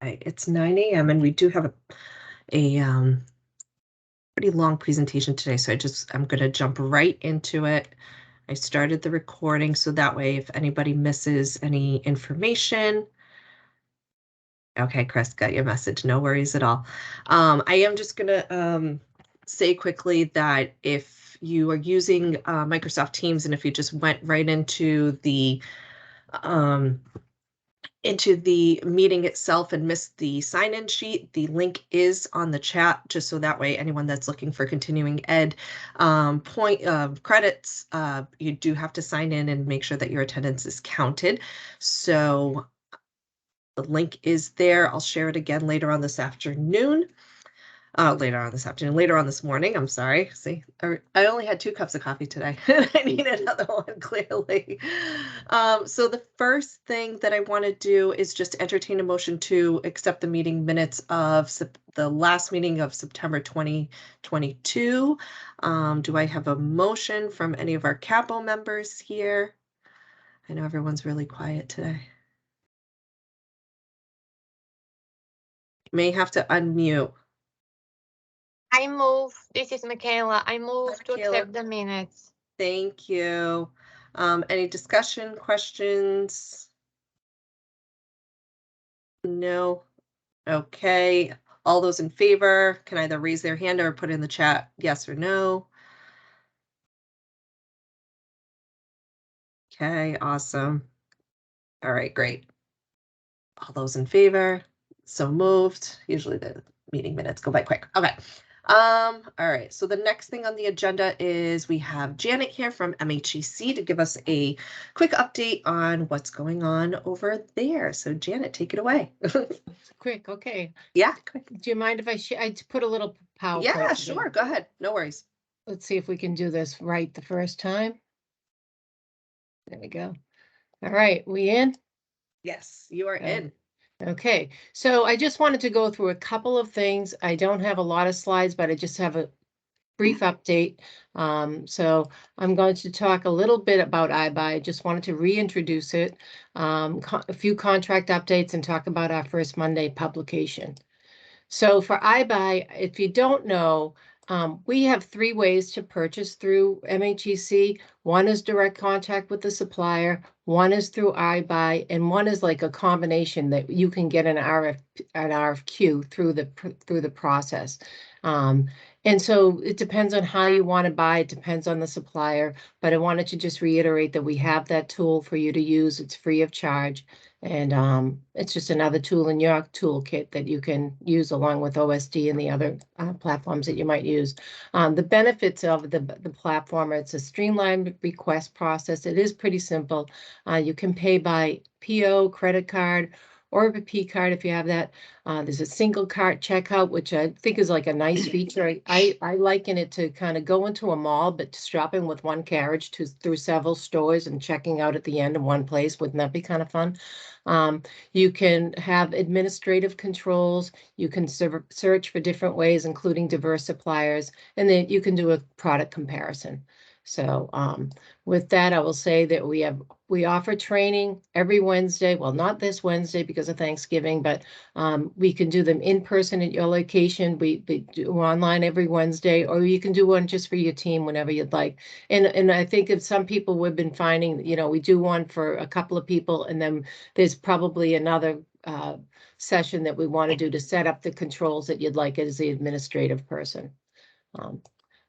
Okay, it's 9 a.m. and we do have a pretty long presentation today, so I'm going to jump right into it. I started the recording so that way if anybody misses any information. Okay, Chris, got your message. No worries at all. I am just going to say quickly that if you are using Microsoft Teams and if you just went right into the meeting itself and missed the sign-in sheet, the link is on the chat, just so that way anyone that's looking for continuing ed credits, you do have to sign in and make sure that your attendance is counted. So the link is there. I'll share it again later on this afternoon. Later on this morning, I'm sorry. See, I only had 2 cups of coffee today. I need another one, clearly. So the first thing that I want to do is just entertain a motion to accept the meeting minutes of the last meeting of September 2022. Do I have a motion from any of our CCAPPO members here? I know everyone's really quiet today. You may have to unmute. I move, this is Michaela, I move to accept the minutes. Thank you. Any discussion, questions? No. Okay. All those in favor can either raise their hand or put in the chat yes or no. Okay, awesome. All right, great. All those in favor, so moved. Usually the meeting minutes go by quick. Okay. All right, so the next thing on the agenda is we have Janet here from MHEC to give us a quick update on what's going on over there. So Janet, take it away. Quick, okay. Yeah, quick. Do you mind if I put a little PowerPoint? Yeah, sure, go ahead, no worries. Let's see if we can do this right the first time. There we go. All right, we in? Yes, you are in. Okay, so I just wanted to go through a couple of things. I don't have a lot of slides, but I just have a brief update. So I'm going to talk a little bit about iBuy. I just wanted to reintroduce it, a few contract updates, and talk about our first Monday publication. So for iBuy, if you don't know, we have 3 ways to purchase through MHEC. One is direct contact with the supplier, one is through iBuy, and one is like a combination that you can get an RFQ through the process. And so it depends on how you want to buy. It depends on the supplier, but I wanted to just reiterate that we have that tool for you to use. It's free of charge. And it's just another tool in your toolkit that you can use along with OSD and the other platforms that you might use. The benefits of the platform, it's a streamlined request process. It is pretty simple. You can pay by PO, credit card, or a P card if you have that. There's a single cart checkout, which I think is like a nice feature. I liken it to kind of go into a mall, but shopping with one carriage through several stores and checking out at the end in one place. Wouldn't that be kind of fun? You can have administrative controls. You can search for different ways, including diverse suppliers, and then you can do a product comparison. So with that, I will say that we offer training every Wednesday. Well, not this Wednesday because of Thanksgiving, but we can do them in person at your location. We do online every Wednesday, or you can do one just for your team whenever you'd like. And I think if some people we've been finding, we do one for a couple of people, and then there's probably another session that we want to do to set up the controls that you'd like as the administrative person.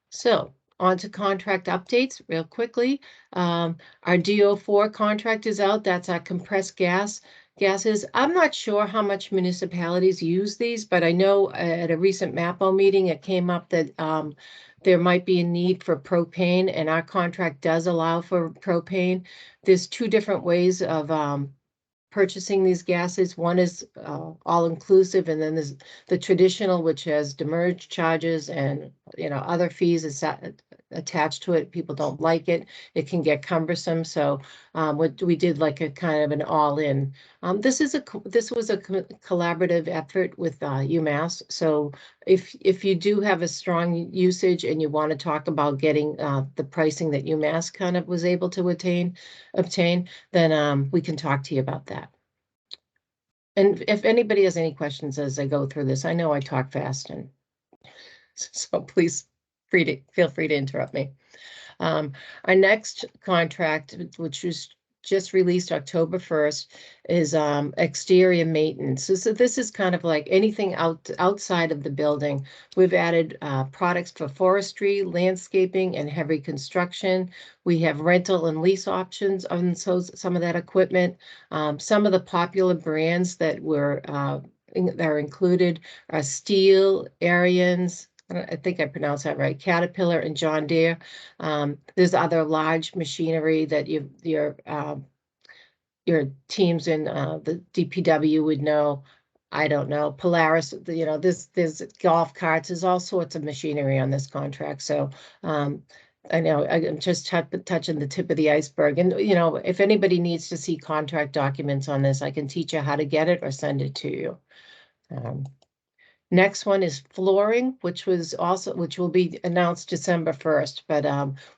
So on to contract updates real quickly. Our DO4 contract is out. That's our compressed gases. I'm not sure how much municipalities use these, but I know at a recent MAPPO meeting, it came up that there might be a need for propane, and our contract does allow for propane. There's 2 different ways of purchasing these gases. One is all-inclusive, and then there's the traditional, which has demurrage charges and other fees attached to it. People don't like it. It can get cumbersome. So we did like a kind of an all-in. This was a collaborative effort with UMass. So if you do have a strong usage and you want to talk about getting the pricing that UMass kind of was able to obtain, then we can talk to you about that. And if anybody has any questions as I go through this, I know I talk fast, and so please feel free to interrupt me. Our next contract, which was just released October 1st, is exterior maintenance. So this is kind of like anything outside of the building. We've added products for forestry, landscaping, and heavy construction. We have rental and lease options on some of that equipment. Some of the popular brands that are included are Steel, Ariens, I think I pronounced that right, Caterpillar and John Deere. There's other large machinery that your teams in the DPW would know. I don't know. Polaris, there's golf carts, there's all sorts of machinery on this contract. So I know I'm just touching the tip of the iceberg. And, if anybody needs to see contract documents on this, I can teach you how to get it or send it to you. Next one is flooring, which will be announced December 1st, but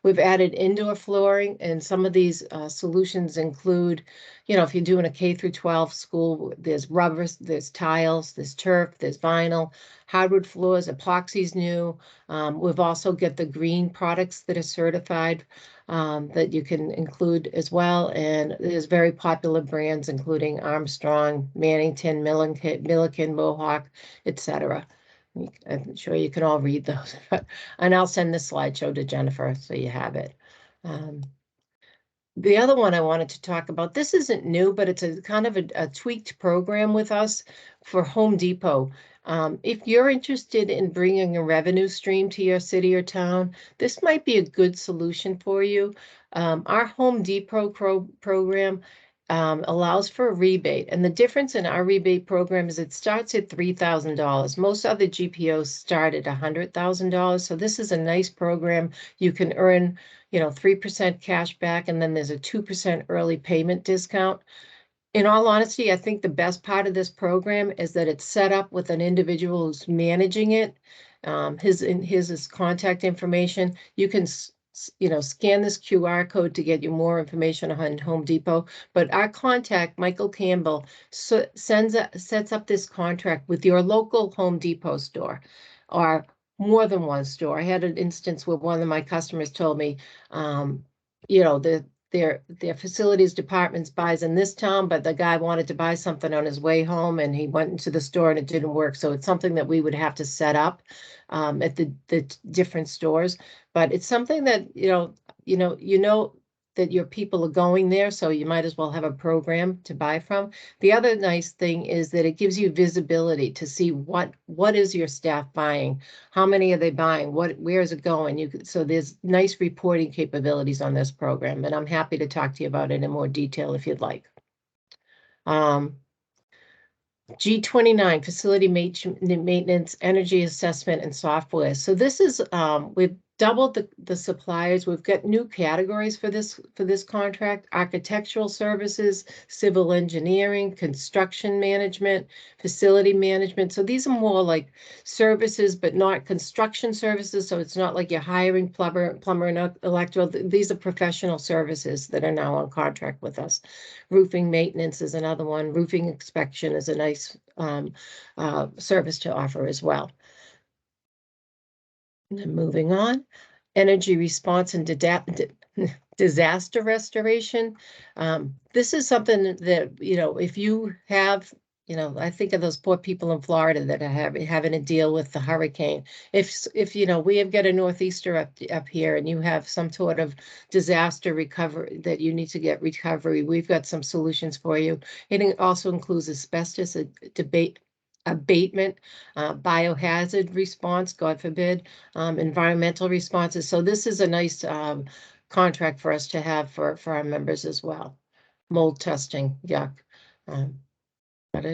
we've added indoor flooring, and some of these solutions include, if you're doing a K through 12 school, there's rubbers, there's tiles, there's turf, there's vinyl, hardwood floors, epoxy's new. We've also got the green products that are certified that you can include as well, and there's very popular brands including Armstrong, Mannington, Milliken, Mohawk, etc. I'm sure you can all read those, and I'll send this slideshow to Jennifer so you have it. The other one I wanted to talk about, this isn't new, but it's a kind of a tweaked program with us for Home Depot. If you're interested in bringing a revenue stream to your city or town, this might be a good solution for you. Our Home Depot program allows for a rebate, and the difference in our rebate program is it starts at $3,000. Most other GPOs start at $100,000, so this is a nice program. You can earn 3% cash back, and then there's a 2% early payment discount. In all honesty, I think the best part of this program is that it's set up with an individual who's managing it. His contact information. You can scan this QR code to get you more information on Home Depot. But our contact, Michael Campbell, sets up this contract with your local Home Depot store, or more than one store. I had an instance where one of my customers told me, their facilities departments buys in this town, but the guy wanted to buy something on his way home and he went into the store and it didn't work. So it's something that we would have to set up at the different stores. But it's something that, that your people are going there, so you might as well have a program to buy from. The other nice thing is that it gives you visibility to see what is your staff buying, how many are they buying, where is it going. So there's nice reporting capabilities on this program, and I'm happy to talk to you about it in more detail if you'd like. G29, facility maintenance, energy assessment, and software. So this is, we've doubled the suppliers. We've got new categories for this contract: architectural services, civil engineering, construction management, facility management. So these are more like services, but not construction services. So it's not like you're hiring plumber and electrical. These are professional services that are now on contract with us. Roofing maintenance is another one. Roofing inspection is a nice service to offer as well. And then moving on, energy response and disaster restoration. This is something that, if you have, I think of those poor people in Florida that are having to deal with the hurricane. If we have got a northeaster up here and you have some sort of disaster recovery that you need to get recovery, we've got some solutions for you. It also includes asbestos abatement, biohazard response, God forbid, environmental responses. So this is a nice contract for us to have for our members as well. Mold testing, yuck. But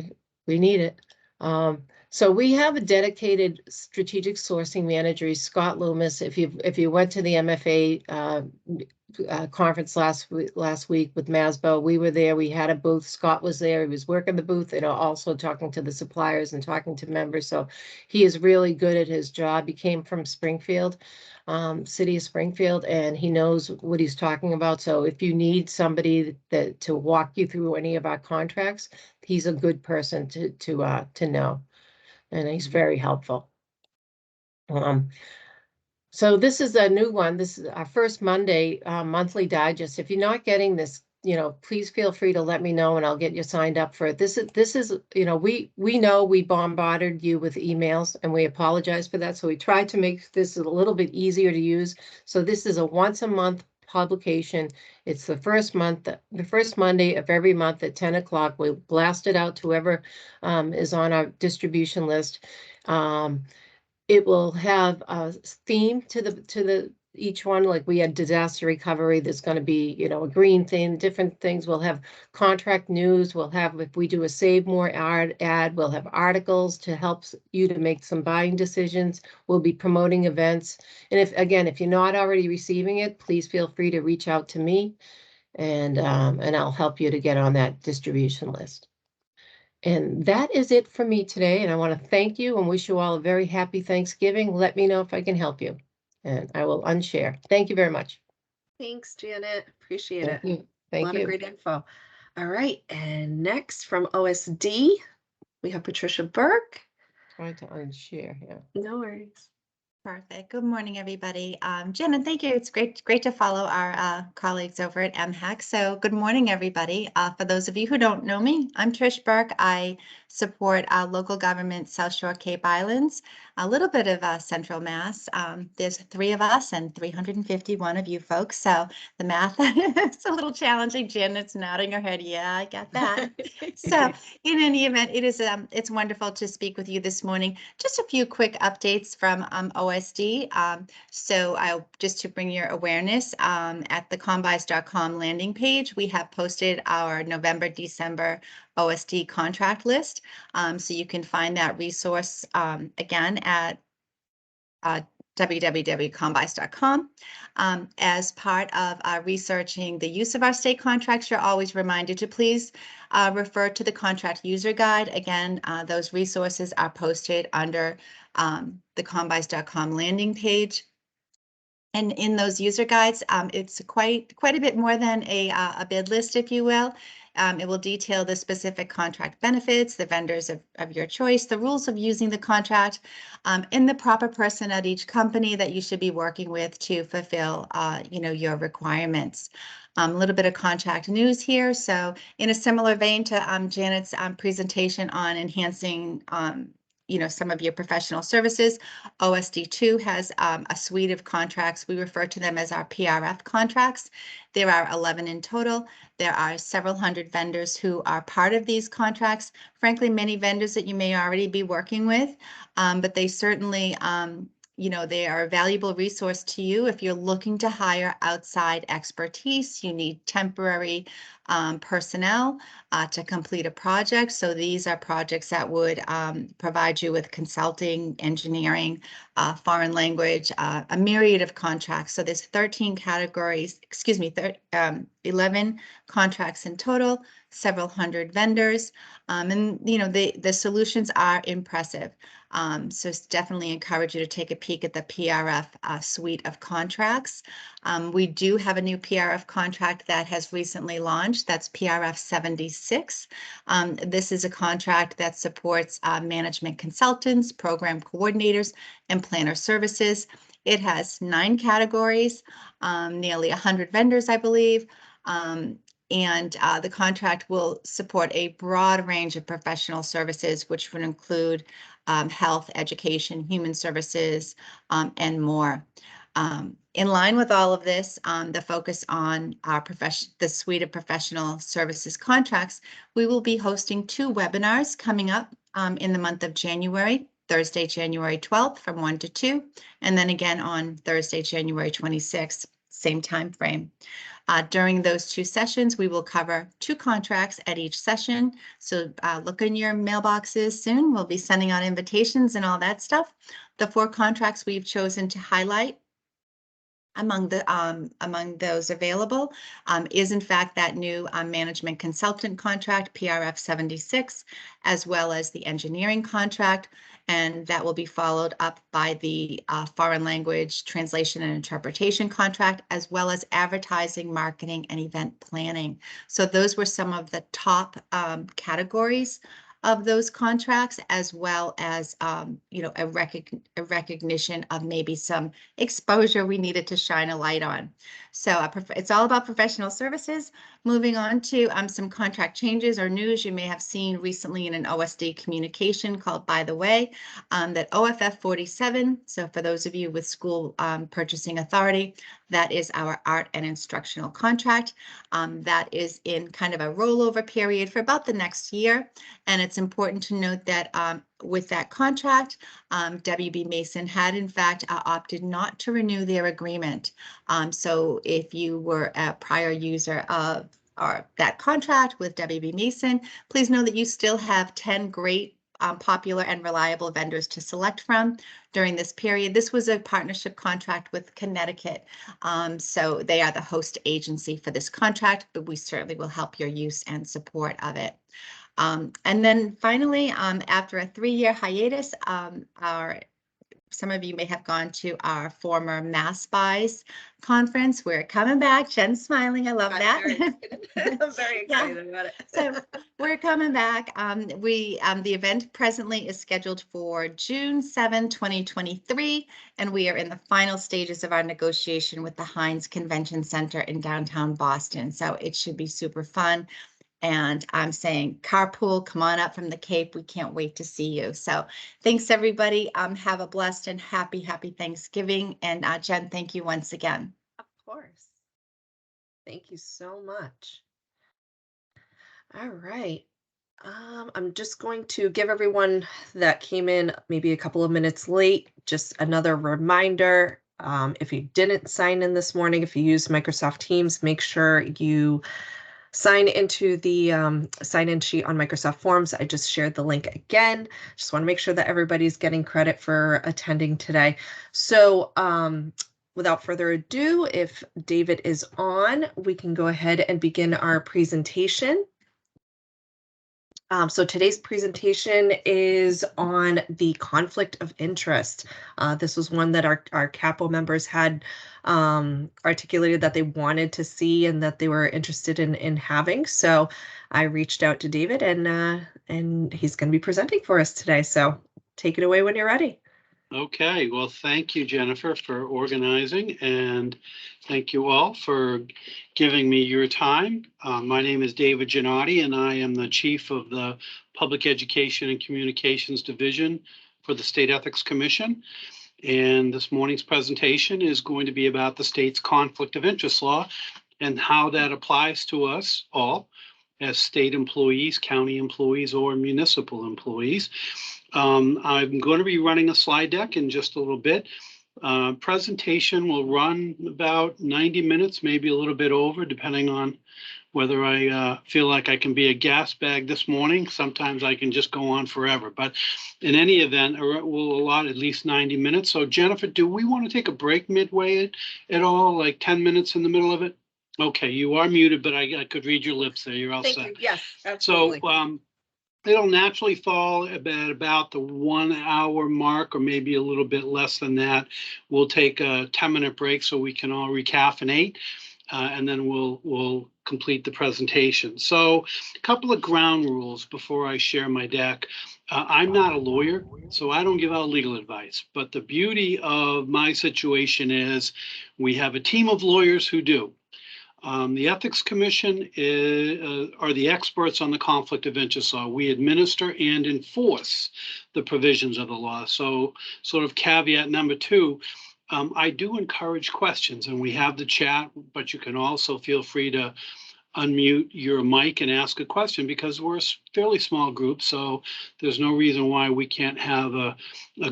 we need it. So we have a dedicated strategic sourcing manager, Scott Loomis. If you went to the MFA conference last week with Masbo. We were there. We had a booth. Scott was there. He was working the booth and also talking to the suppliers and talking to members. So he is really good at his job. He came from Springfield, city of Springfield, and he knows what he's talking about. So if you need somebody that to walk you through any of our contracts, he's a good person to know, and he's very helpful. So this is a new one. This is our first Monday monthly digest. If you're not getting this, please feel free to let me know and I'll get you signed up for it. This is we know we bombarded you with emails and we apologize for that. So we tried to make this a little bit easier to use. So this is a once a month publication. It's the first Monday of every month at 10 o'clock. We blast it out to whoever is on our distribution list. It will have a theme to each one. Like we had disaster recovery, there's going to be, a green thing, different things. We'll have contract news. We'll have, if we do a Save More ad, we'll have articles to help you to make some buying decisions. We'll be promoting events. And if you're not already receiving it, please feel free to reach out to me and I'll help you to get on that distribution list. And that is it for me today. And I want to thank you and wish you all a very happy Thanksgiving. Let me know if I can help you. And I will unshare. Thank you very much. Thanks, Janet. Appreciate Thank it. you. Thank A lot you. of great info. All right. And next from OSD, we have Patricia Burke. Try to unshare here. No worries. Perfect. Good morning, everybody. Jen, thank you. It's great to follow our colleagues over at MHEC. So good morning, everybody. For those of you who don't know me, I'm Trish Burke. I support local government South Shore Cape Islands, a little bit of Central Mass. There's 3 of us and 351 of you folks. So the math is a little challenging. Janet's nodding her head. Yeah, I got that. So in any event, it's wonderful to speak with you this morning. Just a few quick updates from OSD. So just to bring your awareness, at the combis.com landing page, we have posted our November, December OSD contract list. So you can find that resource again at www.combis.com. As part of researching the use of our state contracts, you're always reminded to please refer to the contract user guide. Again, those resources are posted under the combis.com landing page. And in those user guides, it's quite a bit more than a bid list, if you will. It will detail the specific contract benefits, the vendors of your choice, the rules of using the contract, and the proper person at each company that you should be working with to fulfill, your requirements. A little bit of contract news here. So in a similar vein to Janet's presentation on enhancing some of your professional services, OSD2 has a suite of contracts. We refer to them as our PRF contracts. There are 11 in total. There are several hundred vendors who are part of these contracts. Frankly, many vendors that you may already be working with, but they certainly they are a valuable resource to you if you're looking to hire outside expertise. You need temporary personnel to complete a project. So these are projects that would provide you with consulting, engineering, foreign language, a myriad of contracts. So there's 13 categories, 11 contracts in total, several hundred vendors. And the solutions are impressive. So definitely encourage you to take a peek at the PRF suite of contracts. We do have a new PRF contract that has recently launched. That's PRF 76. This is a contract that supports management consultants, program coordinators, and planner services. It has 9 categories, nearly 100 vendors, I believe. And the contract will support a broad range of professional services, which would include health, education, human services, and more. In line with all of this, the focus on the suite of professional services contracts, we will be hosting 2 webinars coming up in the month of January, Thursday, January 12th from 1 to 2, and then again on Thursday, January 26th, same time frame. During those 2 sessions, we will cover 2 contracts at each session. So look in your mailboxes soon. We'll be sending out invitations and all that stuff. The 4 contracts we've chosen to highlight among those available is in fact that new management consultant contract, PRF 76, as well as the engineering contract, and that will be followed up by the foreign language translation and interpretation contract, as well as advertising, marketing, and event planning. So those were some of the top categories of those contracts, as well as a recognition of maybe some exposure we needed to shine a light on. So it's all about professional services. Moving on to some contract changes or news you may have seen recently in an OSD communication called By the Way, that OFF 47, so for those of you with school purchasing authority, that is our art and instructional contract. That is in kind of a rollover period for about the next year. And it's important to note that with that contract, WB Mason had in fact opted not to renew their agreement. So if you were a prior user of that contract with WB Mason, please know that you still have 10 great popular and reliable vendors to select from during this period. This was a partnership contract with Connecticut. So they are the host agency for this contract, but we certainly will help your use and support of it. And then finally, after a 3-year hiatus, some of you may have gone to our former Mass Buys conference. We're coming back. Jen's smiling. I love that. I'm very excited about it. So we're coming back. The event presently is scheduled for June 7, 2023, and we are in the final stages of our negotiation with the Heinz Convention Center in downtown Boston. So it should be super fun. And I'm saying carpool, come on up from the Cape. We can't wait to see you. So thanks, everybody. Have a blessed and happy Thanksgiving. And Jen, thank you once again. Of course. Thank you so much. All right. I'm just going to give everyone that came in maybe a couple of minutes late, just another reminder. If you didn't sign in this morning, if you used Microsoft Teams, make sure you sign into the sign-in sheet on Microsoft Forms. I just shared the link again. Just want to make sure that everybody's getting credit for attending today. So without further ado, if David is on, we can go ahead and begin our presentation. So today's presentation is on the conflict of interest. This was one that our CCAPPO members had articulated that they wanted to see and that they were interested in having. So I reached out to David, and he's going to be presenting for us today. So take it away when you're ready. Okay, well, thank you, Jennifer, for organizing, and thank you all for giving me your time. My name is David Giannotti, and I am the Chief of the Public Education and Communications Division for the State Ethics Commission. And this morning's presentation is going to be about the state's conflict of interest law and how that applies to us all as state employees, county employees, or municipal employees. I'm going to be running a slide deck in just a little bit. Presentation will run about 90 minutes, maybe a little bit over, depending on whether I feel like I can be a gas bag this morning. Sometimes I can just go on forever. But in any event, we'll allot at least 90 minutes. So Jennifer, do we want to take a break midway at all, like 10 minutes in the middle of it? Okay, you are muted, but I could read your lips there. You're all set. Thank you. Yes, absolutely. So it'll naturally fall at about the 1 hour mark, or maybe a little bit less than that. We'll take a 10-minute break so we can all recaffeinate, and then we'll complete the presentation. So a couple of ground rules before I share my deck. I'm not a lawyer, so I don't give out legal advice. But the beauty of my situation is we have a team of lawyers who do. The Ethics Commission are the experts on the conflict of interest law. We administer and enforce the provisions of the law. So sort of caveat number 2, I do encourage questions, and we have the chat, but you can also feel free to unmute your mic and ask a question, because we're a fairly small group, so there's no reason why we can't have a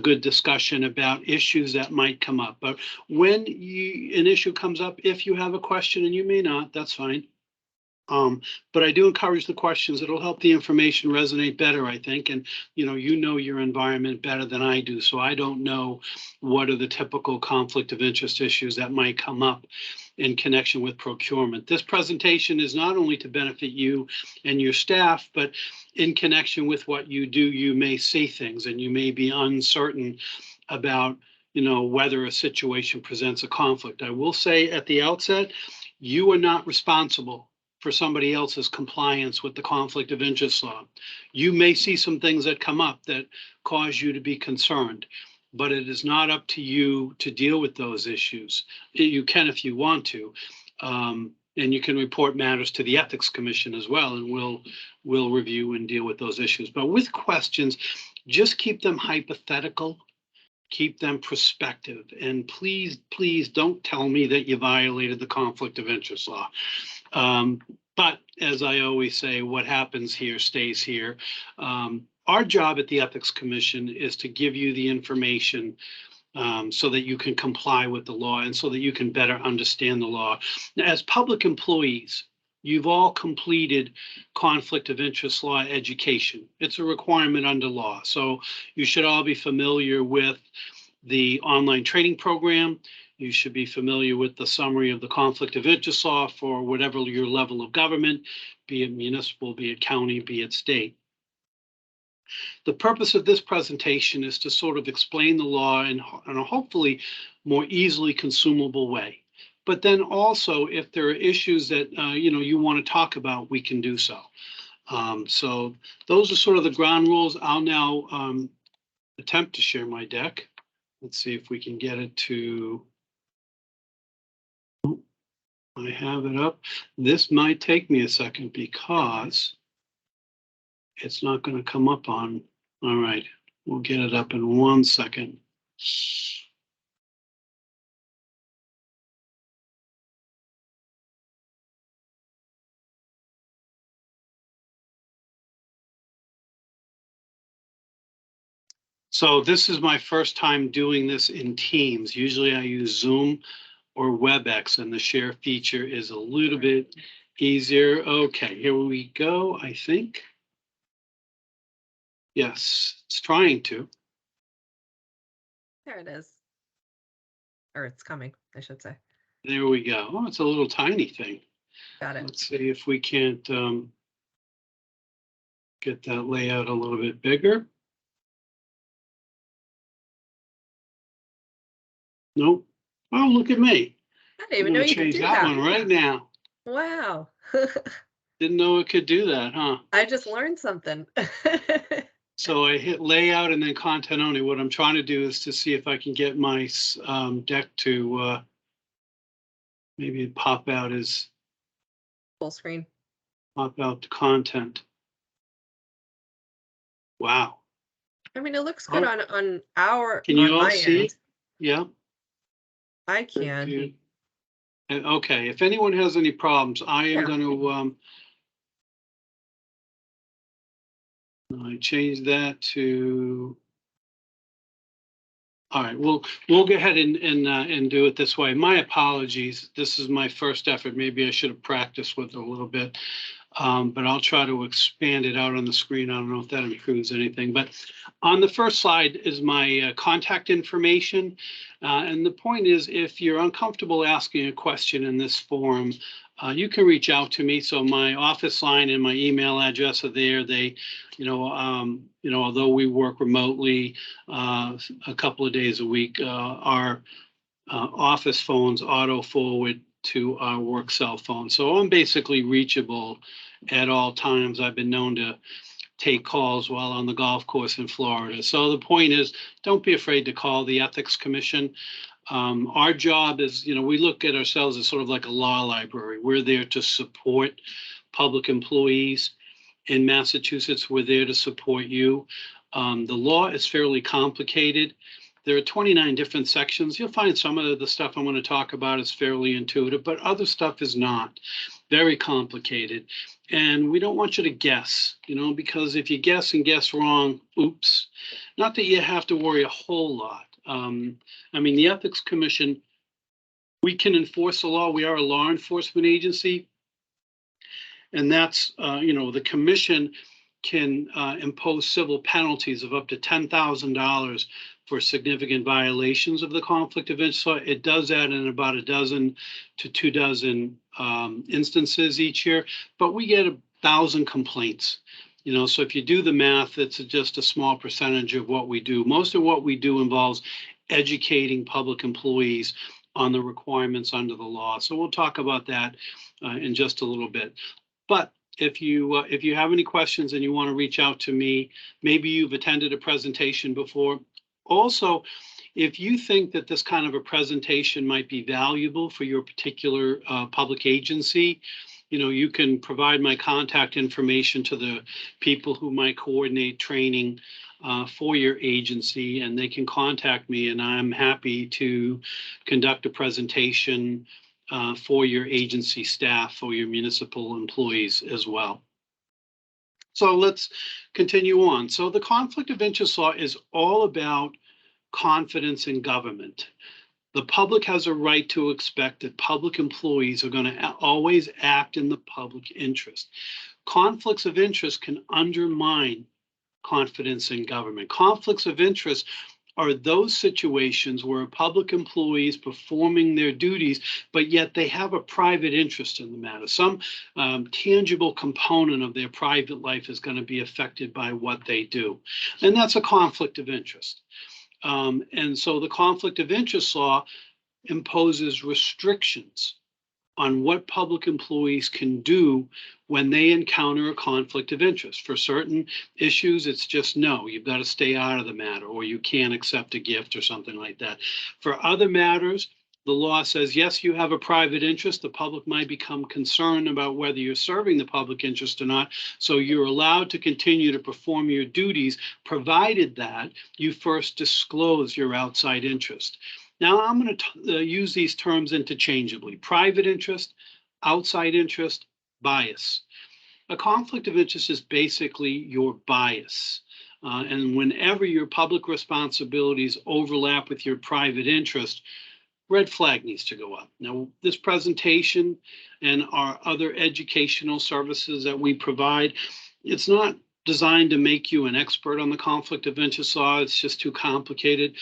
good discussion about issues that might come up. But when an issue comes up, if you have a question, and you may not, that's fine, But I do encourage the questions. It'll help the information resonate better, I think. And, you know your environment better than I do. So I don't know what are the typical conflict of interest issues that might come up in connection with procurement. This presentation is not only to benefit you and your staff, but in connection with what you do, you may see things and you may be uncertain about, whether a situation presents a conflict. I will say at the outset, you are not responsible for somebody else's compliance with the conflict of interest law. You may see some things that come up that cause you to be concerned, but it is not up to you to deal with those issues. You can if you want to, and you can report matters to the Ethics Commission as well, and we'll review and deal with those issues. But with questions, just keep them hypothetical, keep them prospective, and please don't tell me that you violated the conflict of interest law. But as I always say, what happens here stays here. Our job at the Ethics Commission is to give you the information so that you can comply with the law and so that you can better understand the law. Now, as public employees, you've all completed conflict of interest law education. It's a requirement under law. So you should all be familiar with the online training program. You should be familiar with the summary of the conflict of interest law for whatever your level of government, be it municipal, be it county, be it state. The purpose of this presentation is to sort of explain the law in a hopefully more easily consumable way. But then also, if there are issues that you want to talk about, we can do so. So those are sort of the ground rules. I'll now attempt to share my deck. Let's see if we can get it to. I have it up. This might take me a second because it's not going to come up on. All right, we'll get it up in 1 second. So this is my first time doing this in Teams. Usually I use Zoom or WebEx, and the share feature is a little bit easier. Okay, here we go, I think. Yes, it's trying to. There it is. Or it's coming, I should say. There we go. Oh, it's a little tiny thing. Got it. Let's see if we can't get that layout a little bit bigger. Nope. Oh, look at me. I didn't even know you could change do that that. one right now. Wow. Didn't know it could do that, huh? I just learned something. So I hit layout and then content only. What I'm trying to do is to see if I can get my deck to maybe pop out as Full screen. Pop out the content. Wow. I mean, it looks good on our. Can you on all my see? end. Yeah. I can. Okay. If anyone has any problems, I am going to. I changed that to. All right, we'll go ahead and do it this way. My apologies. This is my first effort. Maybe I should have practiced with it a little bit, but I'll try to expand it out on the screen. I don't know if that improves anything, but on the first slide is my contact information. And the point is, if you're uncomfortable asking a question in this forum, you can reach out to me. So my office line and my email address are there. They, although we work remotely a couple of days a week, our office phones auto forward to our work cell phone. So I'm basically reachable at all times. I've been known to take calls while on the golf course in Florida. So the point is, don't be afraid to call the Ethics Commission. Our job is, we look at ourselves as sort of like a law library. We're there to support public employees. In Massachusetts, we're there to support you. The law is fairly complicated. There are 29 different sections. You'll find some of the stuff I'm going to talk about is fairly intuitive, but other stuff is not. Very complicated. And we don't want you to guess, because if you guess and guess wrong, oops. Not that you have to worry a whole lot. The Ethics Commission, we can enforce the law. We are a law enforcement agency. And that's, the commission can impose civil penalties of up to $10,000 for significant violations of the conflict of interest law. It does that in about a dozen to 2 dozen instances each year, but we get 1,000 complaints. So if you do the math, it's just a small percentage of what we do. Most of what we do involves educating public employees on the requirements under the law. So we'll talk about that in just a little bit. But if you have any questions and you want to reach out to me, maybe you've attended a presentation before. Also, if you think that this kind of a presentation might be valuable for your particular public agency, you can provide my contact information to the people who might coordinate training for your agency, and they can contact me, and I'm happy to conduct a presentation for your agency staff or your municipal employees as well. So let's continue on. So the conflict of interest law is all about confidence in government. The public has a right to expect that public employees are going to always act in the public interest. Conflicts of interest can undermine confidence in government. Conflicts of interest are those situations where a public employee is performing their duties, but yet they have a private interest in the matter. Some tangible component of their private life is going to be affected by what they do. And that's a conflict of interest. And so the conflict of interest law imposes restrictions on what public employees can do when they encounter a conflict of interest. For certain issues, it's just no, you've got to stay out of the matter, or you can't accept a gift or something like that. For other matters, the law says, yes, you have a private interest. The public might become concerned about whether you're serving the public interest or not. So you're allowed to continue to perform your duties, provided that you first disclose your outside interest. Now, I'm going to use these terms interchangeably: private interest, outside interest, bias. A conflict of interest is basically your bias. And whenever your public responsibilities overlap with your private interest, red flag needs to go up. Now, this presentation and our other educational services that we provide, it's not designed to make you an expert on the conflict of interest law. It's just too complicated.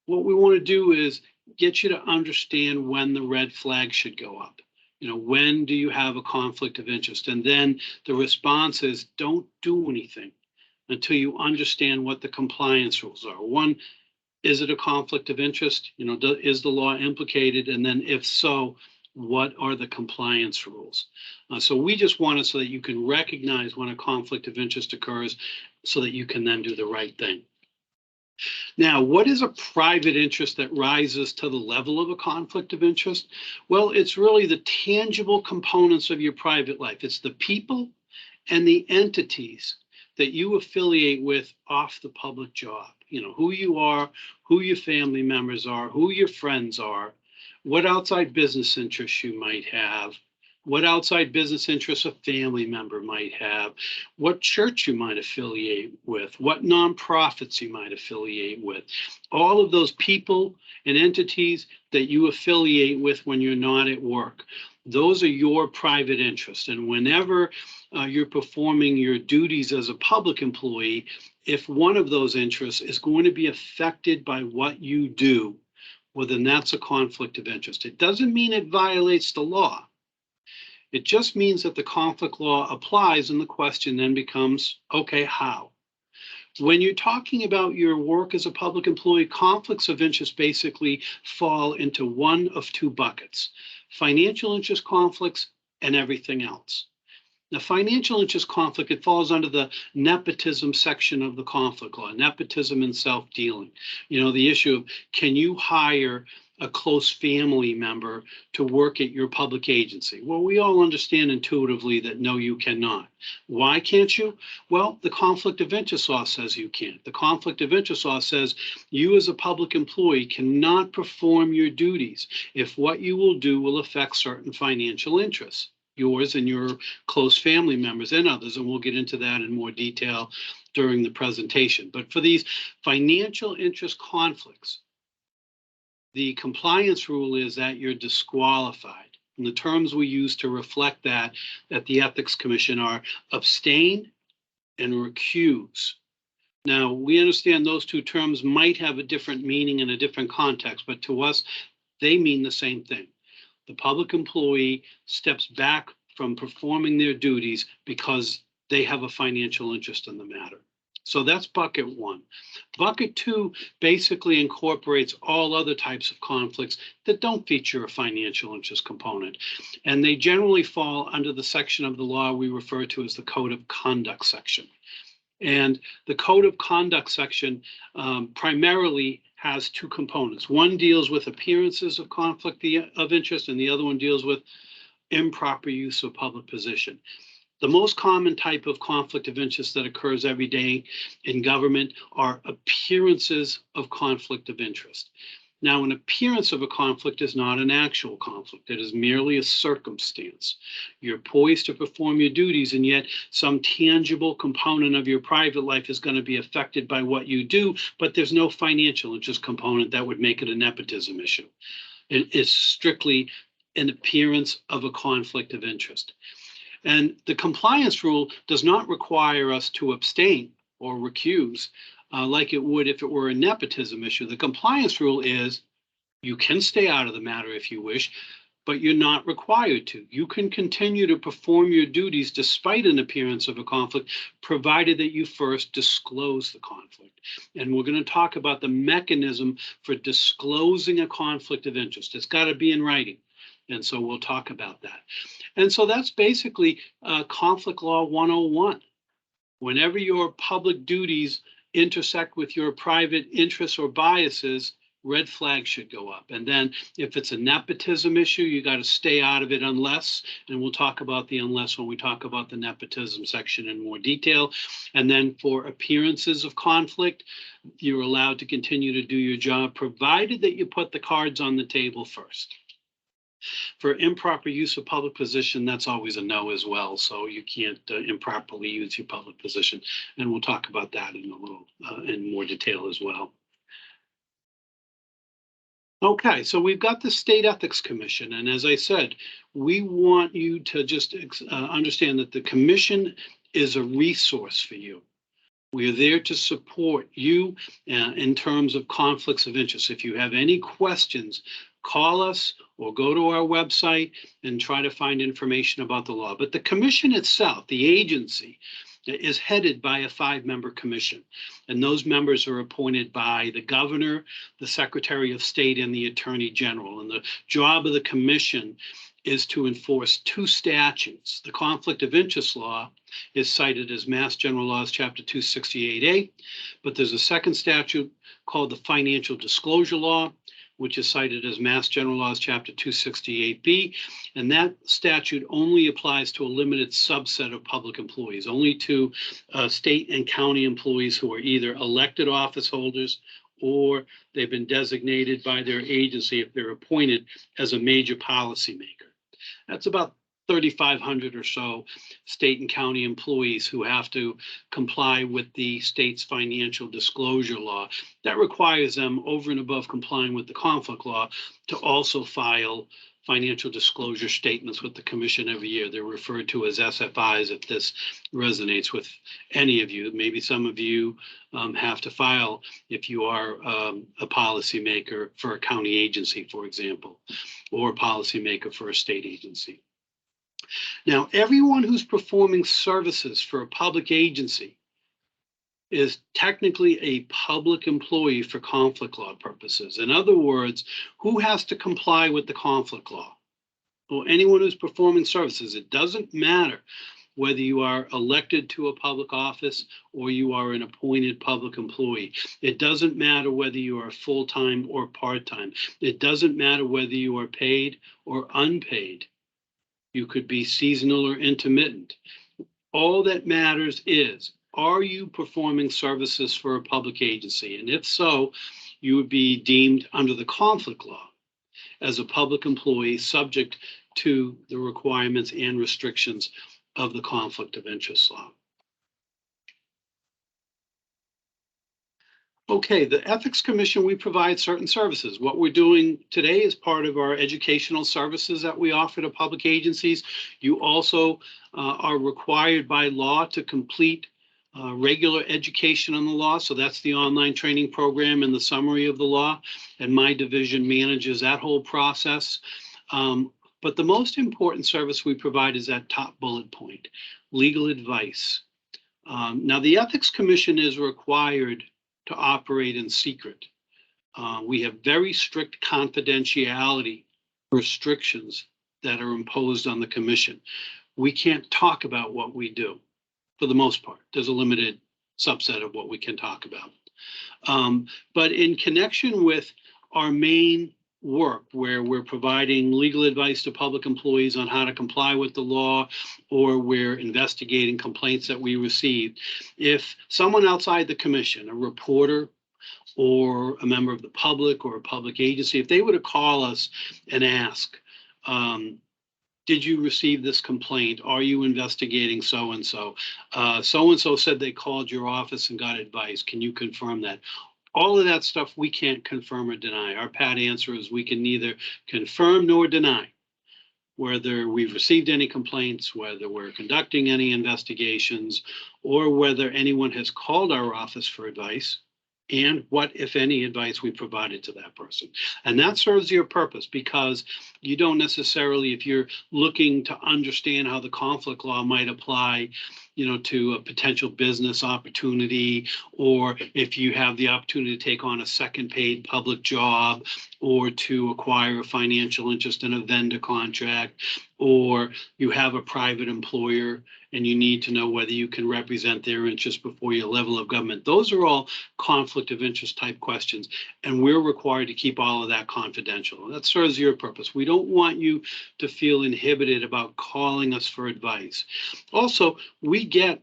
What we want to do is get you to understand when the red flag should go up. When do you have a conflict of interest? And then the response is, don't do anything until you understand what the compliance rules are. One, is it a conflict of interest? Is the law implicated? And then if so, what are the compliance rules? So we just want it so that you can recognize when a conflict of interest occurs so that you can then do the right thing. Now, what is a private interest that rises to the level of a conflict of interest? Well, it's really the tangible components of your private life. It's the people and the entities that you affiliate with off the public job. Who you are, who your family members are, who your friends are, what outside business interests you might have, what outside business interests a family member might have, what church you might affiliate with, what nonprofits you might affiliate with. All of those people and entities that you affiliate with when you're not at work, those are your private interests. And whenever you're performing your duties as a public employee, if one of those interests is going to be affected by what you do, well, then that's a conflict of interest. It doesn't mean it violates the law. It just means that the conflict law applies, and the question then becomes, okay, how? When you're talking about your work as a public employee, conflicts of interest basically fall into one of two buckets: financial interest conflicts and everything else. Now, financial interest conflict, it falls under the nepotism section of the conflict law, nepotism and self-dealing. The issue of, can you hire a close family member to work at your public agency? Well, we all understand intuitively that no, you cannot. Why can't you? Well, the conflict of interest law says you can't. The conflict of interest law says you as a public employee cannot perform your duties if what you will do will affect certain financial interests, yours and your close family members and others, and we'll get into that in more detail during the presentation. But for these financial interest conflicts, the compliance rule is that you're disqualified. And the terms we use to reflect that at the Ethics Commission are abstain and recuse. Now, we understand those two terms might have a different meaning in a different context, but to us, they mean the same thing. The public employee steps back from performing their duties because they have a financial interest in the matter. So that's bucket one. Bucket two basically incorporates all other types of conflicts that don't feature a financial interest component. And they generally fall under the section of the law we refer to as the Code of Conduct section. And the Code of Conduct section primarily has two components. One deals with appearances of conflict of interest, and the other one deals with improper use of public position. The most common type of conflict of interest that occurs every day in government are appearances of conflict of interest. Now, an appearance of a conflict is not an actual conflict. It is merely a circumstance. You're poised to perform your duties, and yet some tangible component of your private life is going to be affected by what you do, but there's no financial interest component that would make it a nepotism issue. It is strictly an appearance of a conflict of interest. And the compliance rule does not require us to abstain or recuse like it would if it were a nepotism issue. The compliance rule is you can stay out of the matter if you wish, but you're not required to. You can continue to perform your duties despite an appearance of a conflict, provided that you first disclose the conflict. And we're going to talk about the mechanism for disclosing a conflict of interest. It's got to be in writing. And so we'll talk about that. And so that's basically conflict law 101. Whenever your public duties intersect with your private interests or biases, red flags should go up. And then if it's a nepotism issue, you got to stay out of it unless, and we'll talk about the unless when we talk about the nepotism section in more detail. And then for appearances of conflict, you're allowed to continue to do your job, provided that you put the cards on the table first. For improper use of public position, that's always a no as well. So you can't improperly use your public position. And we'll talk about that in a little, in more detail as well. Okay, so we've got the State Ethics Commission. And as I said, we want you to just understand that the commission is a resource for you. We are there to support you in terms of conflicts of interest. If you have any questions, call us or go to our website and try to find information about the law. But the commission itself, the agency, is headed by a 5-member commission. And those members are appointed by the governor, the Secretary of State, and the Attorney General. And the job of the commission is to enforce 2 statutes. The conflict of interest law is cited as Mass General Laws, Chapter 268A, but there's a second statute called the Financial Disclosure Law, which is cited as Mass General Laws, Chapter 268B, and that statute only applies to a limited subset of public employees, only to state and county employees who are either elected office holders or they've been designated by their agency if they're appointed as a major policymaker. That's about 3,500 or so state and county employees who have to comply with the state's financial disclosure law. That requires them, over and above complying with the conflict law, to also file financial disclosure statements with the commission every year. They're referred to as SFIs if this resonates with any of you. Maybe some of you have to file if you are a policymaker for a county agency, for example, or a policymaker for a state agency. Now, everyone who's performing services for a public agency is technically a public employee for conflict law purposes. In other words, who has to comply with the conflict law? Well, anyone who's performing services. It doesn't matter whether you are elected to a public office or you are an appointed public employee. It doesn't matter whether you are full-time or part-time. It doesn't matter whether you are paid or unpaid. You could be seasonal or intermittent. All that matters is, are you performing services for a public agency? And if so, you would be deemed under the conflict law as a public employee subject to the requirements and restrictions of the conflict of interest law. Okay, the Ethics Commission, we provide certain services. What we're doing today is part of our educational services that we offer to public agencies. You also are required by law to complete regular education on the law. So that's the online training program and the summary of the law. And my division manages that whole process. But the most important service we provide is that top bullet point, legal advice. Now, the Ethics Commission is required to operate in secret. We have very strict confidentiality restrictions that are imposed on the commission. We can't talk about what we do for the most part. There's a limited subset of what we can talk about. But in connection with our main work, where we're providing legal advice to public employees on how to comply with the law, or we're investigating complaints that we receive, if someone outside the commission, a reporter or a member of the public or a public agency, if they were to call us and ask, did you receive this complaint? Are you investigating so-and-so? So-and-so said they called your office and got advice. Can you confirm that? All of that stuff we can't confirm or deny. Our pat answer is we can neither confirm nor deny whether we've received any complaints, whether we're conducting any investigations, or whether anyone has called our office for advice, and what, if any, advice we provided to that person. And that serves your purpose, because you don't necessarily, if you're looking to understand how the conflict law might apply, to a potential business opportunity, or if you have the opportunity to take on a second paid public job, or to acquire a financial interest in a vendor contract, or you have a private employer and you need to know whether you can represent their interests before your level of government. Those are all conflict of interest type questions, and we're required to keep all of that confidential. That serves your purpose. We don't want you to feel inhibited about calling us for advice. Also, we get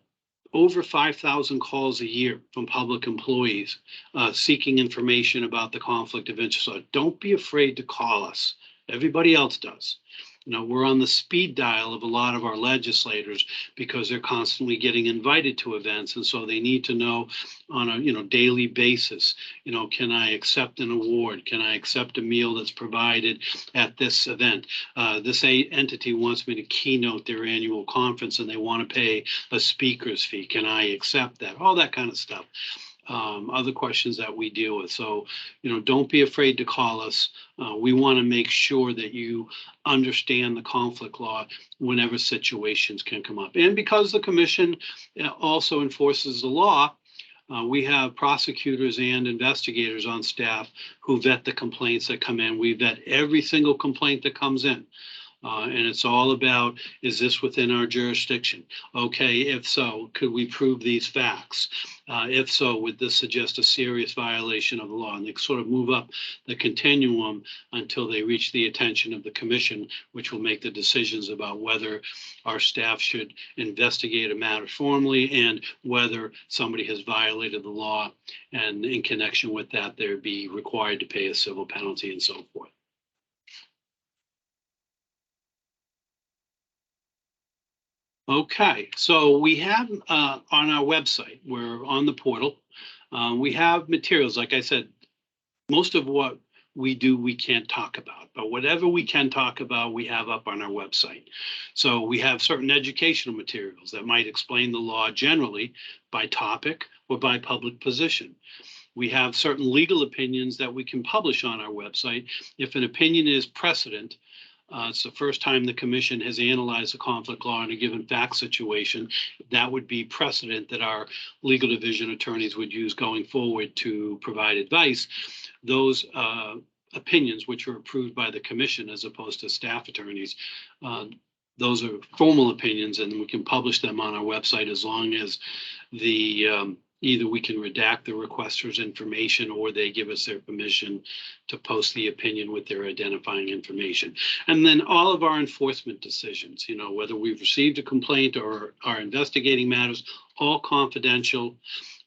over 5,000 calls a year from public employees seeking information about the conflict of interest. So don't be afraid to call us. Everybody else does. We're on the speed dial of a lot of our legislators because they're constantly getting invited to events. And so they need to know on a, daily basis, can I accept an award? Can I accept a meal that's provided at this event? This entity wants me to keynote their annual conference and they want to pay a speaker's fee. Can I accept that? All that kind of stuff. Other questions that we deal with. So, don't be afraid to call us. We want to make sure that you understand the conflict law whenever situations can come up. And because the commission also enforces the law, we have prosecutors and investigators on staff who vet the complaints that come in. We vet every single complaint that comes in. And it's all about, is this within our jurisdiction? Okay, if so, could we prove these facts? If so, would this suggest a serious violation of the law? And they sort of move up the continuum until they reach the attention of the commission, which will make the decisions about whether our staff should investigate a matter formally and whether somebody has violated the law. And in connection with that, they'd be required to pay a civil penalty and so forth. Okay, so we have on our website, we're on the portal, we have materials. Like I said, most of what we do, we can't talk about, but whatever we can talk about, we have up on our website. So we have certain educational materials that might explain the law generally by topic or by public position. We have certain legal opinions that we can publish on our website. If an opinion is precedent, it's the first time the commission has analyzed a conflict law in a given fact situation, that would be precedent that our legal division attorneys would use going forward to provide advice. Those opinions, which are approved by the commission as opposed to staff attorneys, those are formal opinions, and we can publish them on our website as long as the either we can redact the requester's information or they give us their permission to post the opinion with their identifying information. And then all of our enforcement decisions, whether we've received a complaint or are investigating matters, all confidential.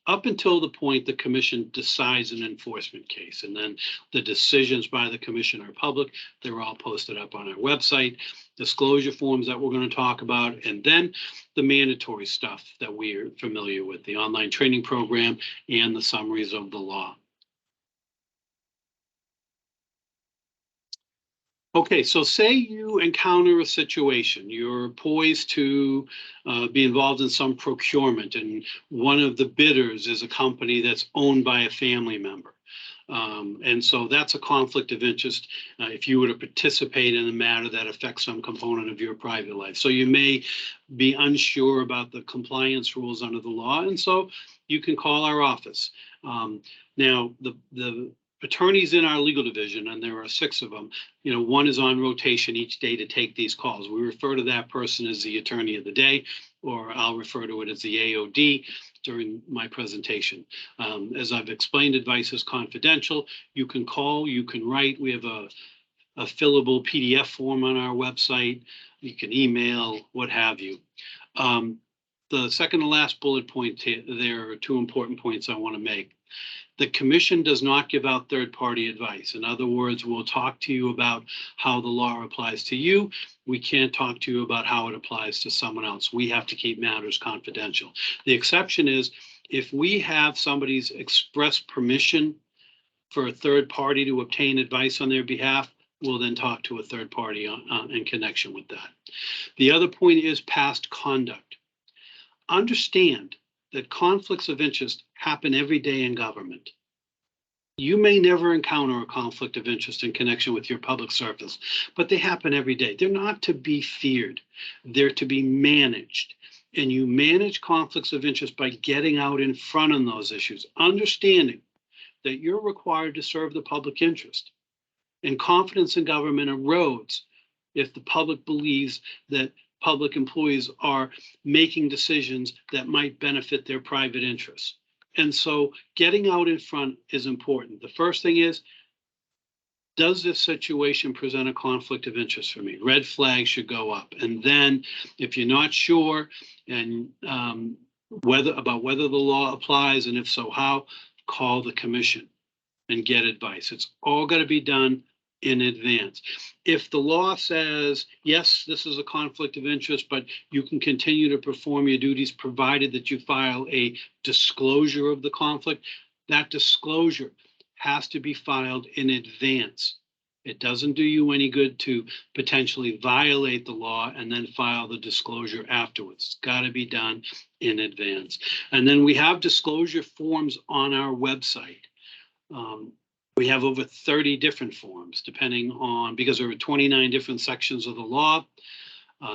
up until the point the commission decides an enforcement case. And then the decisions by the commission are public. They're all posted up on our website, disclosure forms that we're going to talk about, and then the mandatory stuff that we're familiar with, the online training program and the summaries of the law. Okay, so say you encounter a situation, you're poised to be involved in some procurement, and one of the bidders is a company that's owned by a family member. And so that's a conflict of interest if you were to participate in a matter that affects some component of your private life. So you may be unsure about the compliance rules under the law, and so you can call our office. Now, the attorneys in our legal division, and there are 6 of them, you know, one is on rotation each day to take these calls. We refer to that person as the attorney of the day, or I'll refer to it as the AOD during my presentation. As I've explained, advice is confidential. You can call, you can write. We have a fillable PDF form on our website. You can email, what have you. The second to last bullet point, there are 2 important points I want to make. The commission does not give out third-party advice. In other words, we'll talk to you about how the law applies to you. We can't talk to you about how it applies to someone else. We have to keep matters confidential. The exception is if we have somebody's express permission for a third party to obtain advice on their behalf, we'll then talk to a third party in connection with that. The other point is past conduct. Understand that conflicts of interest happen every day in government. You may never encounter a conflict of interest in connection with your public service, but they happen every day. They're not to be feared. They're to be managed. And you manage conflicts of interest by getting out in front on those issues, understanding that you're required to serve the public interest. And confidence in government erodes if the public believes that public employees are making decisions that might benefit their private interests. And so getting out in front is important. The first thing is, does this situation present a conflict of interest for me? Red flags should go up. And then if you're not sure and whether the law applies, and if so, how, call the commission and get advice. It's all got to be done in advance. If the law says, yes, this is a conflict of interest, but you can continue to perform your duties provided that you file a disclosure of the conflict, that disclosure has to be filed in advance. It doesn't do you any good to potentially violate the law and then file the disclosure afterwards. It's got to be done in advance. And then we have disclosure forms on our website. We have over 30 different forms, depending on, because there are 29 different sections of the law.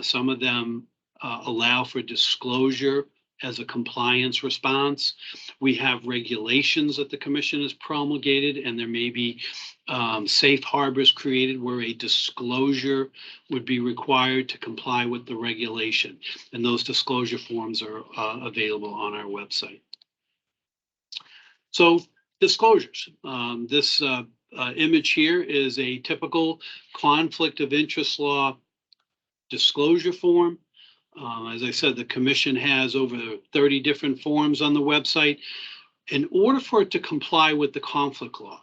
Some of them allow for disclosure as a compliance response. We have regulations that the commission has promulgated, and there may be safe harbors created where a disclosure would be required to comply with the regulation. And those disclosure forms are available on our website. So, disclosures. This image here is a typical conflict of interest law disclosure form. As I said, the commission has over 30 different forms on the website. In order for it to comply with the conflict law,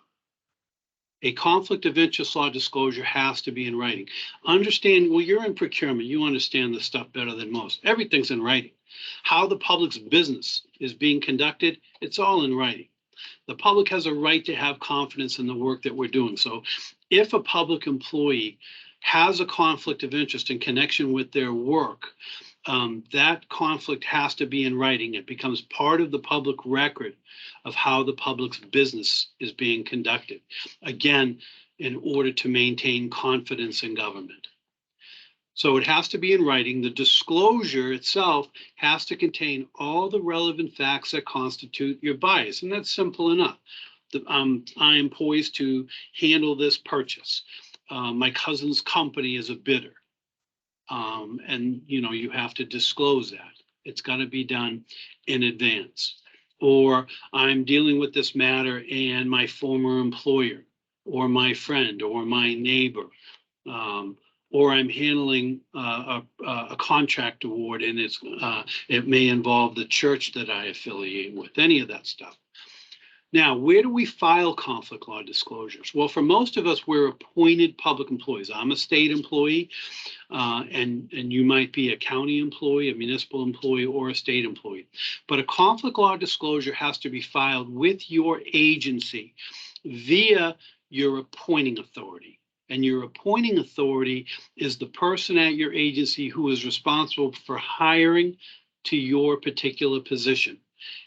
a conflict of interest law disclosure has to be in writing. Understand, well, you're in procurement, you understand this stuff better than most. Everything's in writing. How the public's business is being conducted, it's all in writing. The public has a right to have confidence in the work that we're doing. So if a public employee has a conflict of interest in connection with their work, that conflict has to be in writing. It becomes part of the public record of how the public's business is being conducted. Again, in order to maintain confidence in government. So it has to be in writing. The disclosure itself has to contain all the relevant facts that constitute your bias. And that's simple enough. I am poised to handle this purchase. My cousin's company is a bidder. And you have to disclose that. It's got to be done in advance. Or I'm dealing with this matter and my former employer or my friend or my neighbor or I'm handling a contract award, and it may involve the church that I affiliate with, any of that stuff. Now, where do we file conflict law disclosures? Well, for most of us, we're appointed public employees. I'm a state employee, and you might be a county employee, a municipal employee, or a state employee. But a conflict law disclosure has to be filed with your agency via your appointing authority. And your appointing authority is the person at your agency who is responsible for hiring to your particular position.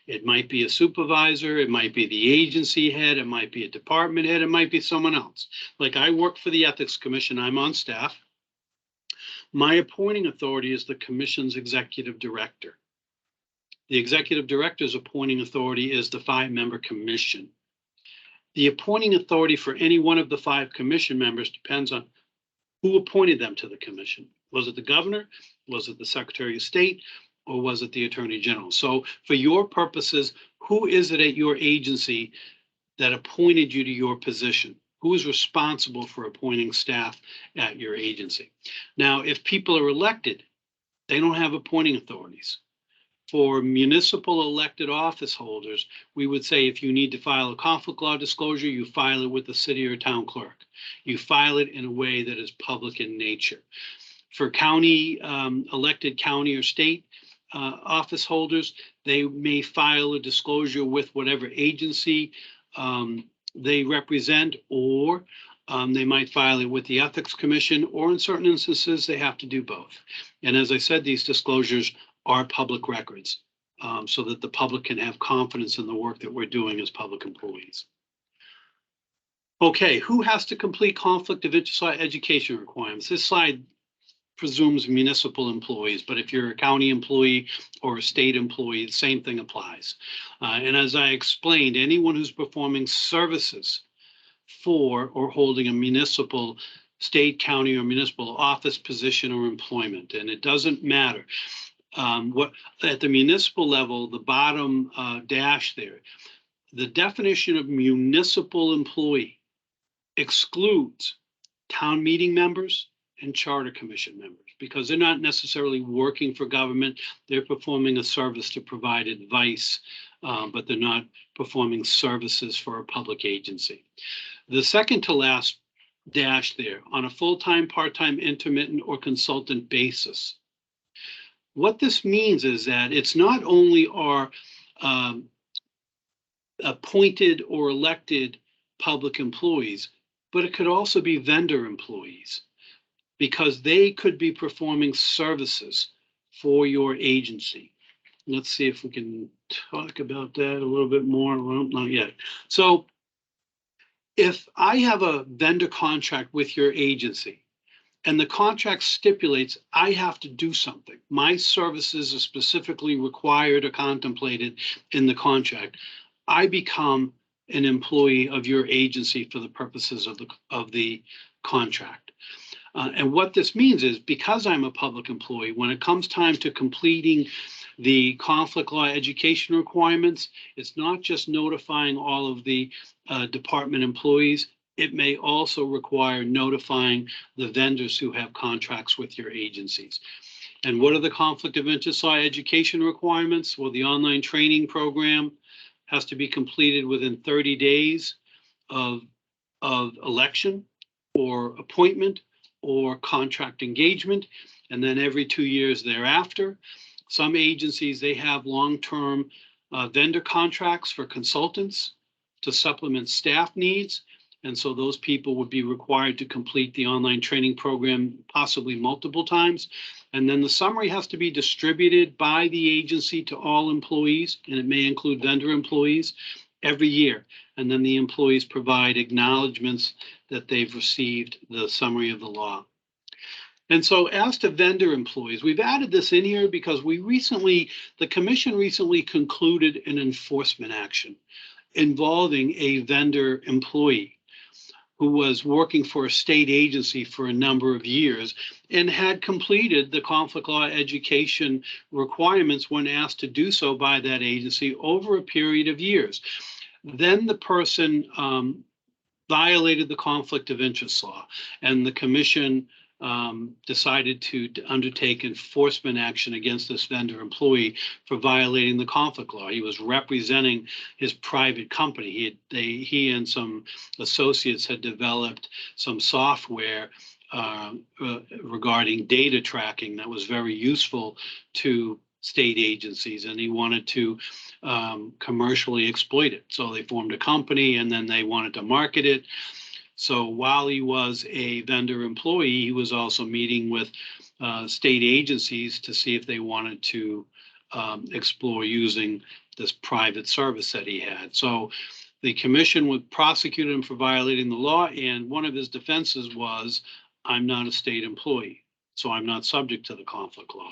It might be a supervisor, it might be the agency head, it might be a department head, it might be someone else. Like I work for the Ethics Commission, I'm on staff. My appointing authority is the commission's executive director. The executive director's appointing authority is the 5-member commission. The appointing authority for any one of the 5 commission members depends on who appointed them to the commission. Was it the governor? Was it the Secretary of State? Or was it the Attorney General? So for your purposes, who is it at your agency that appointed you to your position? Who is responsible for appointing staff at your agency? Now, if people are elected, they don't have appointing authorities. For municipal elected office holders, we would say if you need to file a conflict law disclosure, you file it with the city or town clerk. You file it in a way that is public in nature. For county, elected county or state office holders, they may file a disclosure with whatever agency they represent, or they might file it with the Ethics Commission, or in certain instances, they have to do both. And as I said, these disclosures are public records so that the public can have confidence in the work that we're doing as public employees. Okay, who has to complete conflict of interest law education requirements? This slide presumes municipal employees, but if you're a county employee or a state employee, the same thing applies. And as I explained, anyone who's performing services for or holding a municipal, state, county, or municipal office, position, or employment, and it doesn't matter. What at the municipal level, the bottom dash there, the definition of municipal employee excludes town meeting members and charter commission members, because they're not necessarily working for government. They're performing a service to provide advice, but they're not performing services for a public agency. The second to last dash there, on a full-time, part-time, intermittent, or consultant basis. What this means is that it's not only our appointed or elected public employees, but it could also be vendor employees, because they could be performing services for your agency. Let's see if we can talk about that a little bit more. Well, not yet. So if I have a vendor contract with your agency and the contract stipulates I have to do something, my services are specifically required or contemplated in the contract, I become an employee of your agency for the purposes of the contract. And what this means is, because I'm a public employee, when it comes time to completing the conflict law education requirements, it's not just notifying all of the department employees. It may also require notifying the vendors who have contracts with your agencies. And what are the conflict of interest law education requirements? Well, the online training program has to be completed within 30 days of election or appointment or contract engagement, and then every 2 years thereafter. Some agencies, they have long-term vendor contracts for consultants to supplement staff needs. And so those people would be required to complete the online training program possibly multiple times. And then the summary has to be distributed by the agency to all employees, and it may include vendor employees, every year. And then the employees provide acknowledgements that they've received the summary of the law. And so as to vendor employees, we've added this in here because the commission recently concluded an enforcement action involving a vendor employee who was working for a state agency for a number of years and had completed the conflict law education requirements when asked to do so by that agency over a period of years. Then the person violated the conflict of interest law, and the commission decided to undertake enforcement action against this vendor employee for violating the conflict law. He was representing his private company. He and some associates had developed some software regarding data tracking that was very useful to state agencies, and he wanted to commercially exploit it. So they formed a company, and then they wanted to market it. So while he was a vendor employee, he was also meeting with state agencies to see if they wanted to explore using this private service that he had. So the commission would prosecute him for violating the law, and one of his defenses was, I'm not a state employee, so I'm not subject to the conflict law.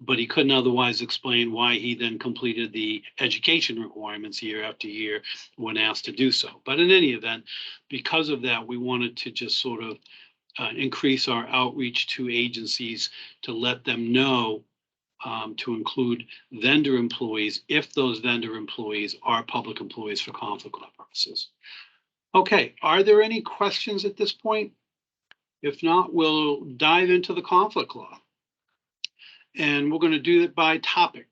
But he couldn't otherwise explain why he then completed the education requirements year after year when asked to do so. But in any event, because of that, we wanted to just sort of increase our outreach to agencies to let them know to include vendor employees if those vendor employees are public employees for conflict law purposes. Okay, are there any questions at this point? If not, we'll dive into the conflict law. And we're going to do it by topic.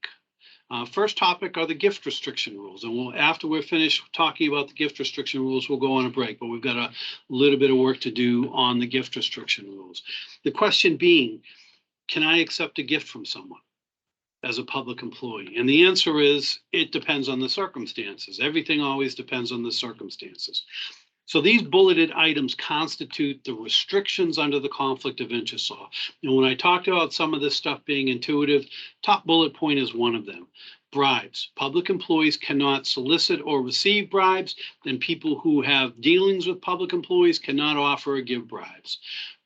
First topic are the gift restriction rules. And after we're finished talking about the gift restriction rules, we'll go on a break, but we've got a little bit of work to do on the gift restriction rules. The question being, can I accept a gift from someone as a public employee? And the answer is, it depends on the circumstances. Everything always depends on the circumstances. So these bulleted items constitute the restrictions under the conflict of interest law. And when I talked about some of this stuff being intuitive, top bullet point is one of them. Bribes. Public employees cannot solicit or receive bribes, and people who have dealings with public employees cannot offer or give bribes.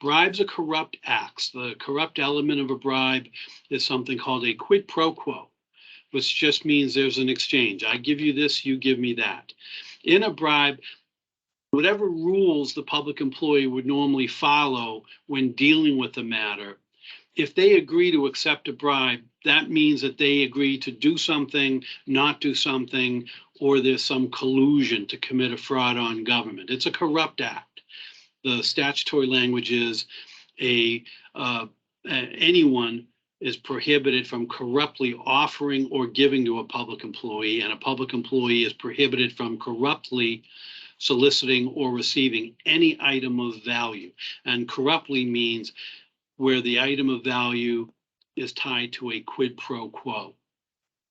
Bribes are corrupt acts. The corrupt element of a bribe is something called a quid pro quo, which just means there's an exchange. I give you this, you give me that. In a bribe, whatever rules the public employee would normally follow when dealing with the matter, if they agree to accept a bribe, that means that they agree to do something, not do something, or there's some collusion to commit a fraud on government. It's a corrupt act. The statutory language is anyone is prohibited from corruptly offering or giving to a public employee, and a public employee is prohibited from corruptly soliciting or receiving any item of value. And corruptly means where the item of value is tied to a quid pro quo,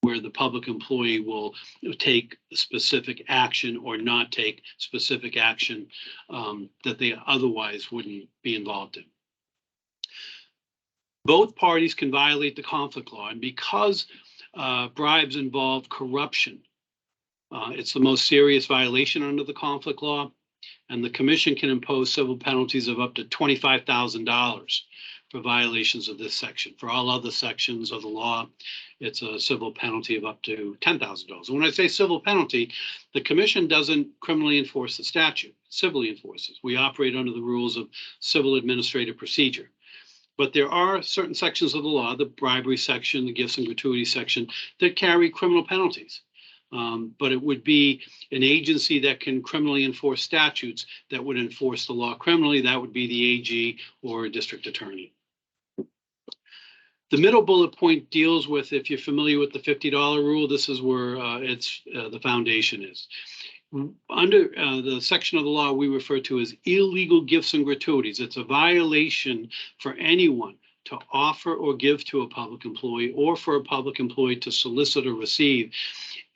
where the public employee will take specific action or not take specific action that they otherwise wouldn't be involved in. Both parties can violate the conflict law, and because bribes involve corruption, it's the most serious violation under the conflict law, and the commission can impose civil penalties of up to $25,000 for violations of this section. For all other sections of the law, it's a civil penalty of up to $10,000. And when I say civil penalty, the commission doesn't criminally enforce the statute, civilly enforces. We operate under the rules of civil administrative procedure. But there are certain sections of the law, the bribery section, the gifts and gratuity section, that carry criminal penalties. But it would be an agency that can criminally enforce statutes that would enforce the law criminally. That would be the AG or a district attorney. The middle bullet point deals with, if you're familiar with the $50 rule, this is where the foundation is. Under the section of the law we refer to as illegal gifts and gratuities. It's a violation for anyone to offer or give to a public employee, or for a public employee to solicit or receive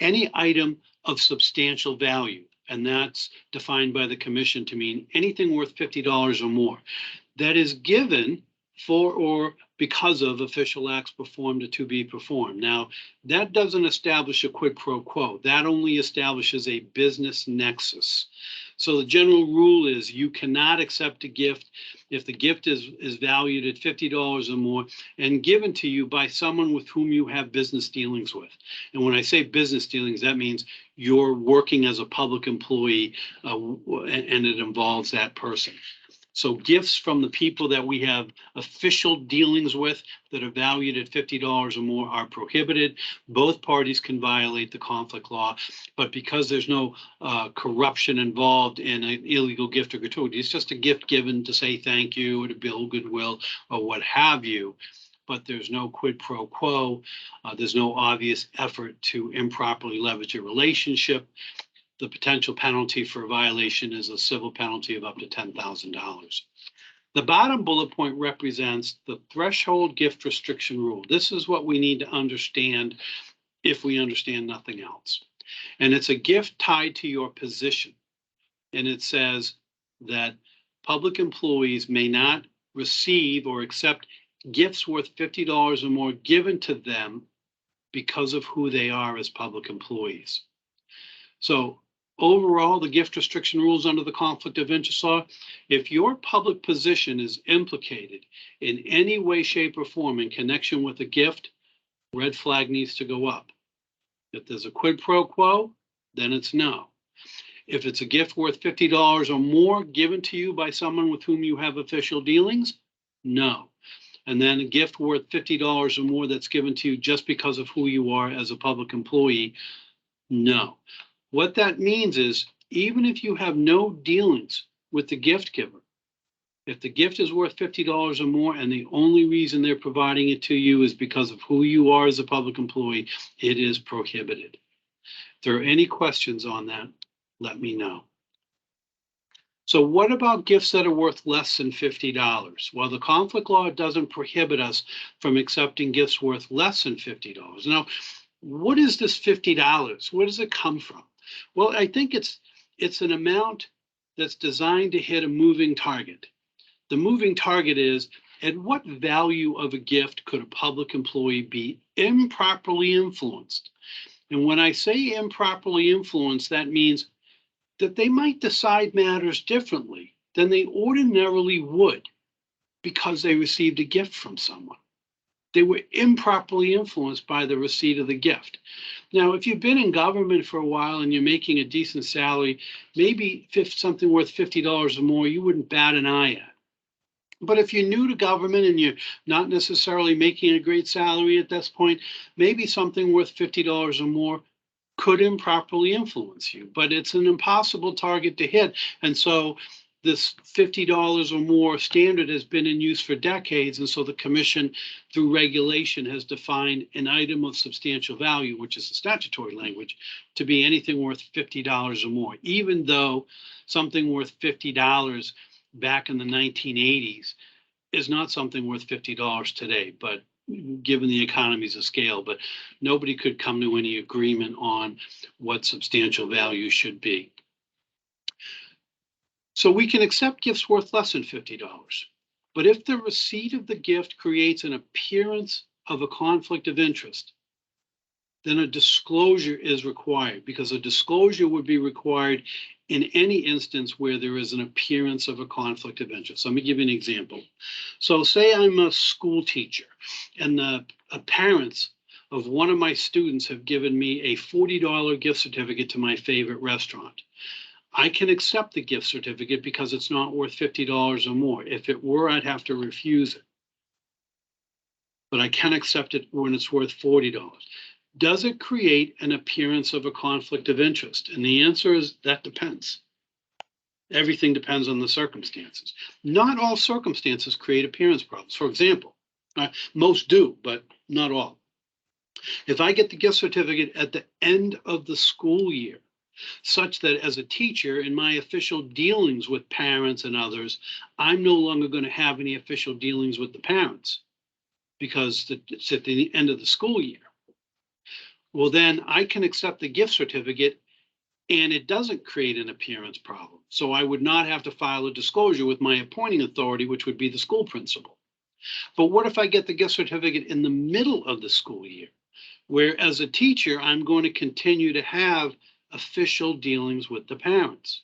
any item of substantial value. And that's defined by the commission to mean anything worth $50 or more that is given for or because of official acts performed or to be performed. Now, that doesn't establish a quid pro quo. That only establishes a business nexus. So the general rule is you cannot accept a gift if the gift is valued at $50 or more and given to you by someone with whom you have business dealings with. And when I say business dealings, that means you're working as a public employee and it involves that person. So gifts from the people that we have official dealings with that are valued at $50 or more are prohibited. Both parties can violate the conflict law, but because there's no corruption involved in an illegal gift or gratuity, it's just a gift given to say thank you or to build goodwill or what have you. But there's no quid pro quo. There's no obvious effort to improperly leverage a relationship. The potential penalty for a violation is a civil penalty of up to $10,000. The bottom bullet point represents the threshold gift restriction rule. This is what we need to understand if we understand nothing else. And it's a gift tied to your position. And it says that public employees may not receive or accept gifts worth $50 or more given to them because of who they are as public employees. So overall, the gift restriction rules under the conflict of interest law, if your public position is implicated in any way, shape, or form in connection with a gift, red flag needs to go up. If there's a quid pro quo, then it's no. If it's a gift worth $50 or more given to you by someone with whom you have official dealings, no. And then a gift worth $50 or more that's given to you just because of who you are as a public employee, no. What that means is, even if you have no dealings with the gift giver, if the gift is worth $50 or more and the only reason they're providing it to you is because of who you are as a public employee, it is prohibited. If there are any questions on that, let me know. So what about gifts that are worth less than $50? Well, the conflict law doesn't prohibit us from accepting gifts worth less than $50. Now, what is this $50? Where does it come from? Well, I think it's an amount that's designed to hit a moving target. The moving target is, at what value of a gift could a public employee be improperly influenced? And when I say improperly influenced, that means that they might decide matters differently than they ordinarily would because they received a gift from someone. They were improperly influenced by the receipt of the gift. Now, if you've been in government for a while and you're making a decent salary, maybe something worth $50 or more, you wouldn't bat an eye at. But if you're new to government and you're not necessarily making a great salary at this point, maybe something worth $50 or more could improperly influence you. But it's an impossible target to hit. And so this $50 or more standard has been in use for decades. And so the commission, through regulation, has defined an item of substantial value, which is the statutory language, to be anything worth $50 or more, even though something worth $50 back in the 1980s is not something worth $50 today, but given the economies of scale, but nobody could come to any agreement on what substantial value should be. So we can accept gifts worth less than $50, but if the receipt of the gift creates an appearance of a conflict of interest, then a disclosure is required, because a disclosure would be required in any instance where there is an appearance of a conflict of interest. Let me give you an example. So say I'm a school teacher and the parents of one of my students have given me a $40 gift certificate to my favorite restaurant. I can accept the gift certificate because it's not worth $50 or more. If it were, I'd have to refuse it. But I can accept it when it's worth $40. Does it create an appearance of a conflict of interest? And the answer is that depends. Everything depends on the circumstances. Not all circumstances create appearance problems. For example, most do, but not all. If I get the gift certificate at the end of the school year, such that as a teacher in my official dealings with parents and others, I'm no longer going to have any official dealings with the parents because it's at the end of the school year. Well, then I can accept the gift certificate and it doesn't create an appearance problem. So I would not have to file a disclosure with my appointing authority, which would be the school principal. But what if I get the gift certificate in the middle of the school year, where as a teacher, I'm going to continue to have official dealings with the parents?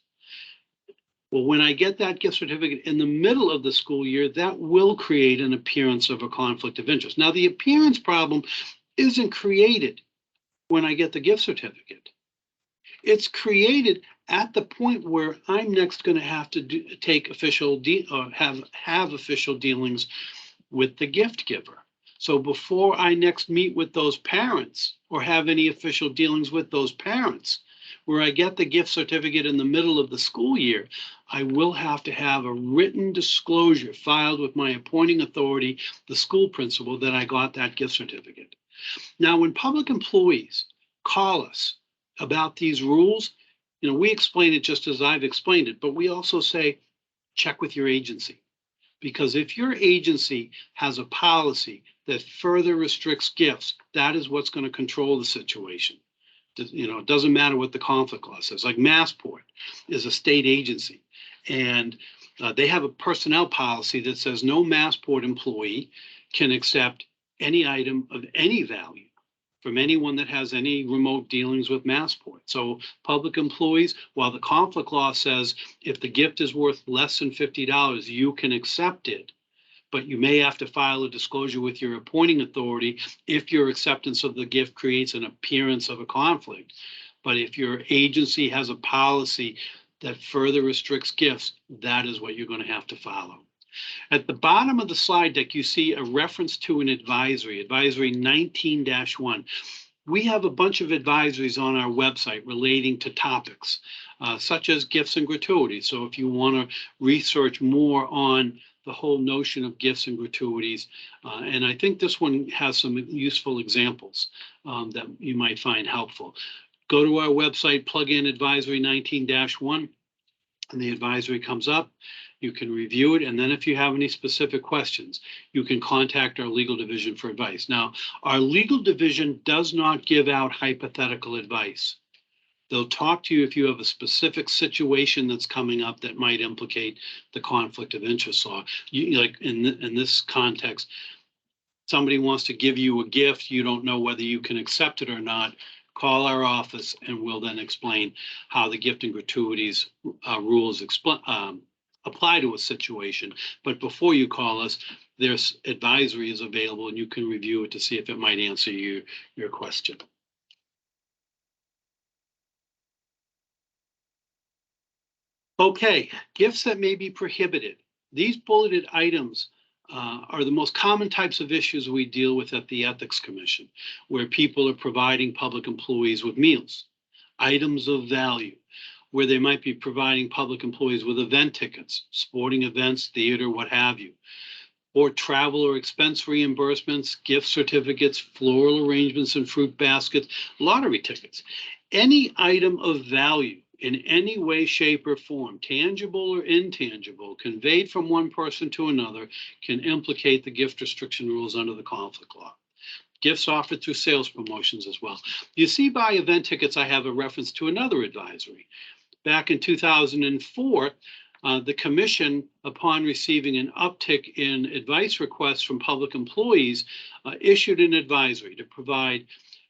Well, when I get that gift certificate in the middle of the school year, that will create an appearance of a conflict of interest. Now, the appearance problem isn't created when I get the gift certificate. It's created at the point where I'm next going to have to take official have official dealings with the gift giver. So before I next meet with those parents or have any official dealings with those parents, where I get the gift certificate in the middle of the school year, I will have to have a written disclosure filed with my appointing authority, the school principal, that I got that gift certificate. Now, when public employees call us about these rules, we explain it just as I've explained it, but we also say, check with your agency. Because if your agency has a policy that further restricts gifts, that is what's going to control the situation. It doesn't matter what the conflict law says. Like Massport is a state agency, and they have a personnel policy that says no Massport employee can accept any item of any value from anyone that has any remote dealings with Massport. So public employees, while the conflict law says if the gift is worth less than $50, you can accept it, but you may have to file a disclosure with your appointing authority if your acceptance of the gift creates an appearance of a conflict. But if your agency has a policy that further restricts gifts, that is what you're going to have to follow. At the bottom of the slide deck, you see a reference to an advisory, advisory 19-1. We have a bunch of advisories on our website relating to topics such as gifts and gratuities. So if you want to research more on the whole notion of gifts and gratuities, and I think this one has some useful examples that you might find helpful. Go to our website, plug in advisory 19-1, and the advisory comes up. You can review it, and then if you have any specific questions, you can contact our legal division for advice. Now, our legal division does not give out hypothetical advice. They'll talk to you if you have a specific situation that's coming up that might implicate the conflict of interest law. Like in this context, somebody wants to give you a gift, you don't know whether you can accept it or not. Call our office, and we'll then explain how the gift and gratuities rules apply to a situation. But before you call us, there's advisory is available, and you can review it to see if it might answer your question. Okay, gifts that may be prohibited. These bulleted items are the most common types of issues we deal with at the Ethics Commission, where people are providing public employees with meals, items of value, where they might be providing public employees with event tickets, sporting events, theater, what have you, or travel or expense reimbursements, gift certificates, floral arrangements and fruit baskets, lottery tickets. Any item of value in any way, shape, or form, tangible or intangible, conveyed from one person to another, can implicate the gift restriction rules under the conflict law. Gifts offered through sales promotions as well. You see by event tickets, I have a reference to another advisory. Back in 2004, the commission, upon receiving an uptick in advice requests from public employees, issued an advisory to provide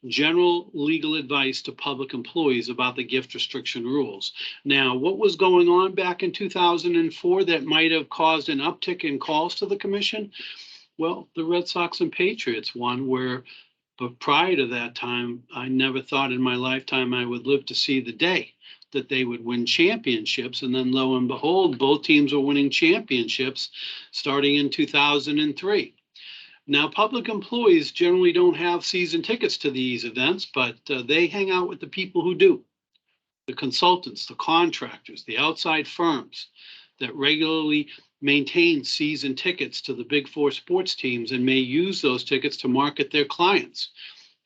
general legal advice to public employees about the gift restriction rules. Now, what was going on back in 2004 that might have caused an uptick in calls to the commission? Well, the Red Sox and Patriots one, but prior to that time, I never thought in my lifetime I would live to see the day that they would win championships. And then lo and behold, both teams were winning championships starting in 2003. Now, public employees generally don't have season tickets to these events, but they hang out with the people who do. The consultants, the contractors, the outside firms that regularly maintain season tickets to the Big Four sports teams and may use those tickets to market their clients.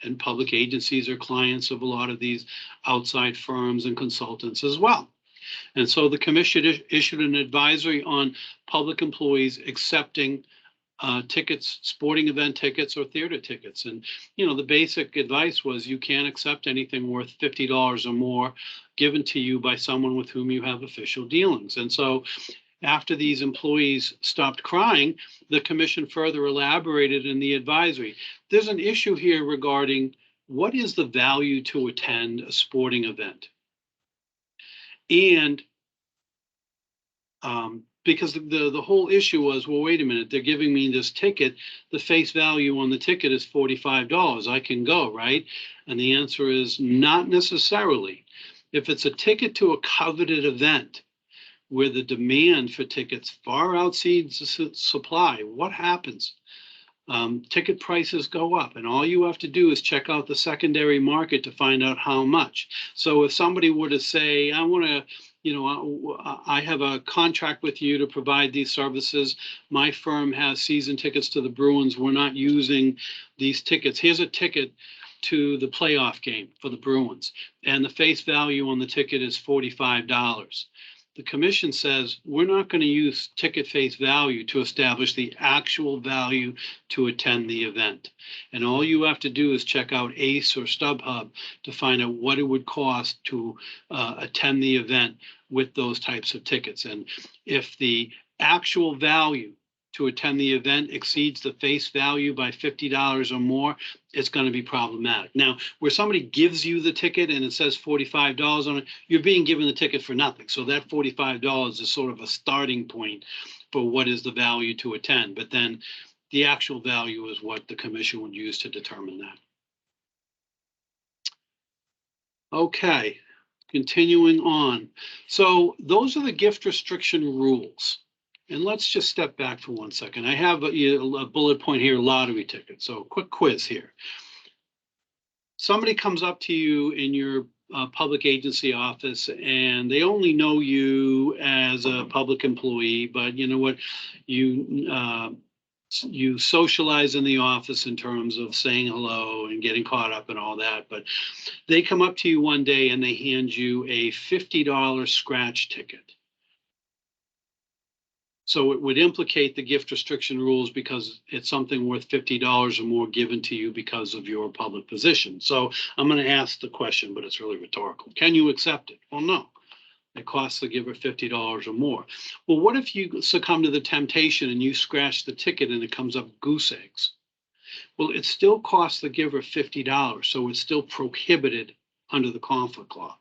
And public agencies are clients of a lot of these outside firms and consultants as well. And so the commission issued an advisory on public employees accepting tickets, sporting event tickets or theater tickets. And, the basic advice was you can't accept anything worth $50 or more given to you by someone with whom you have official dealings. And so after these employees stopped crying, the commission further elaborated in the advisory. There's an issue here regarding what is the value to attend a sporting event? And because the whole issue was, well, wait a minute, they're giving me this ticket. The face value on the ticket is $45. I can go, right? And the answer is not necessarily. If it's a ticket to a coveted event where the demand for tickets far exceeds the supply, what happens? Ticket prices go up, and all you have to do is check out the secondary market to find out how much. So if somebody were to say, I want to, I have a contract with you to provide these services. My firm has season tickets to the Bruins. We're not using these tickets. Here's a ticket to the playoff game for the Bruins, and the face value on the ticket is $45. The commission says we're not going to use ticket face value to establish the actual value to attend the event. And all you have to do is check out Ace or StubHub to find out what it would cost to attend the event with those types of tickets. And if the actual value to attend the event exceeds the face value by $50 or more, it's going to be problematic. Now, where somebody gives you the ticket and it says $45 on it, you're being given the ticket for nothing. So that $45 is sort of a starting point for what is the value to attend. But then the actual value is what the commission would use to determine that. Okay, continuing on. So those are the gift restriction rules. And let's just step back for 1 second. I have a bullet point here, lottery ticket. So quick quiz here. Somebody comes up to you in your public agency office and they only know you as a public employee, but you know what? You socialize in the office in terms of saying hello and getting caught up and all that. But they come up to you one day and they hand you a $50 scratch ticket. So it would implicate the gift restriction rules because it's something worth $50 or more given to you because of your public position. So I'm going to ask the question, but it's really rhetorical. Can you accept it? Well, no. It costs the giver $50 or more. Well, what if you succumb to the temptation and you scratch the ticket and it comes up goose eggs? Well, it still costs the giver $50, so it's still prohibited under the conflict law.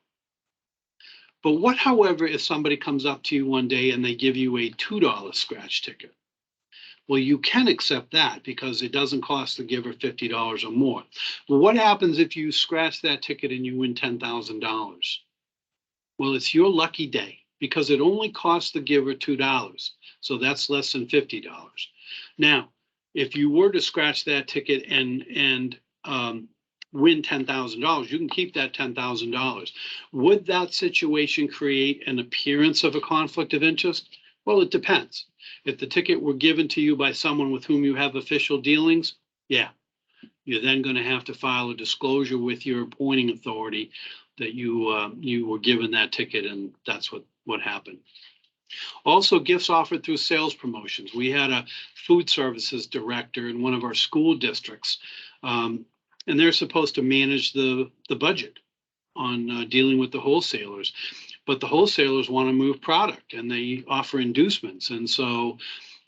But what, however, if somebody comes up to you one day and they give you a $2 scratch ticket? Well, you can accept that because it doesn't cost the giver $50 or more. Well, what happens if you scratch that ticket and you win $10,000? Well, it's your lucky day because it only costs the giver $2. So that's less than $50. Now, if you were to scratch that ticket and win $10,000, you can keep that $10,000. Would that situation create an appearance of a conflict of interest? Well, it depends. If the ticket were given to you by someone with whom you have official dealings, yeah, you're then going to have to file a disclosure with your appointing authority that you were given that ticket, and that's what happened. Also, gifts offered through sales promotions. We had a food services director in one of our school districts, and they're supposed to manage the budget on dealing with the wholesalers. But the wholesalers want to move product and they offer inducements. And so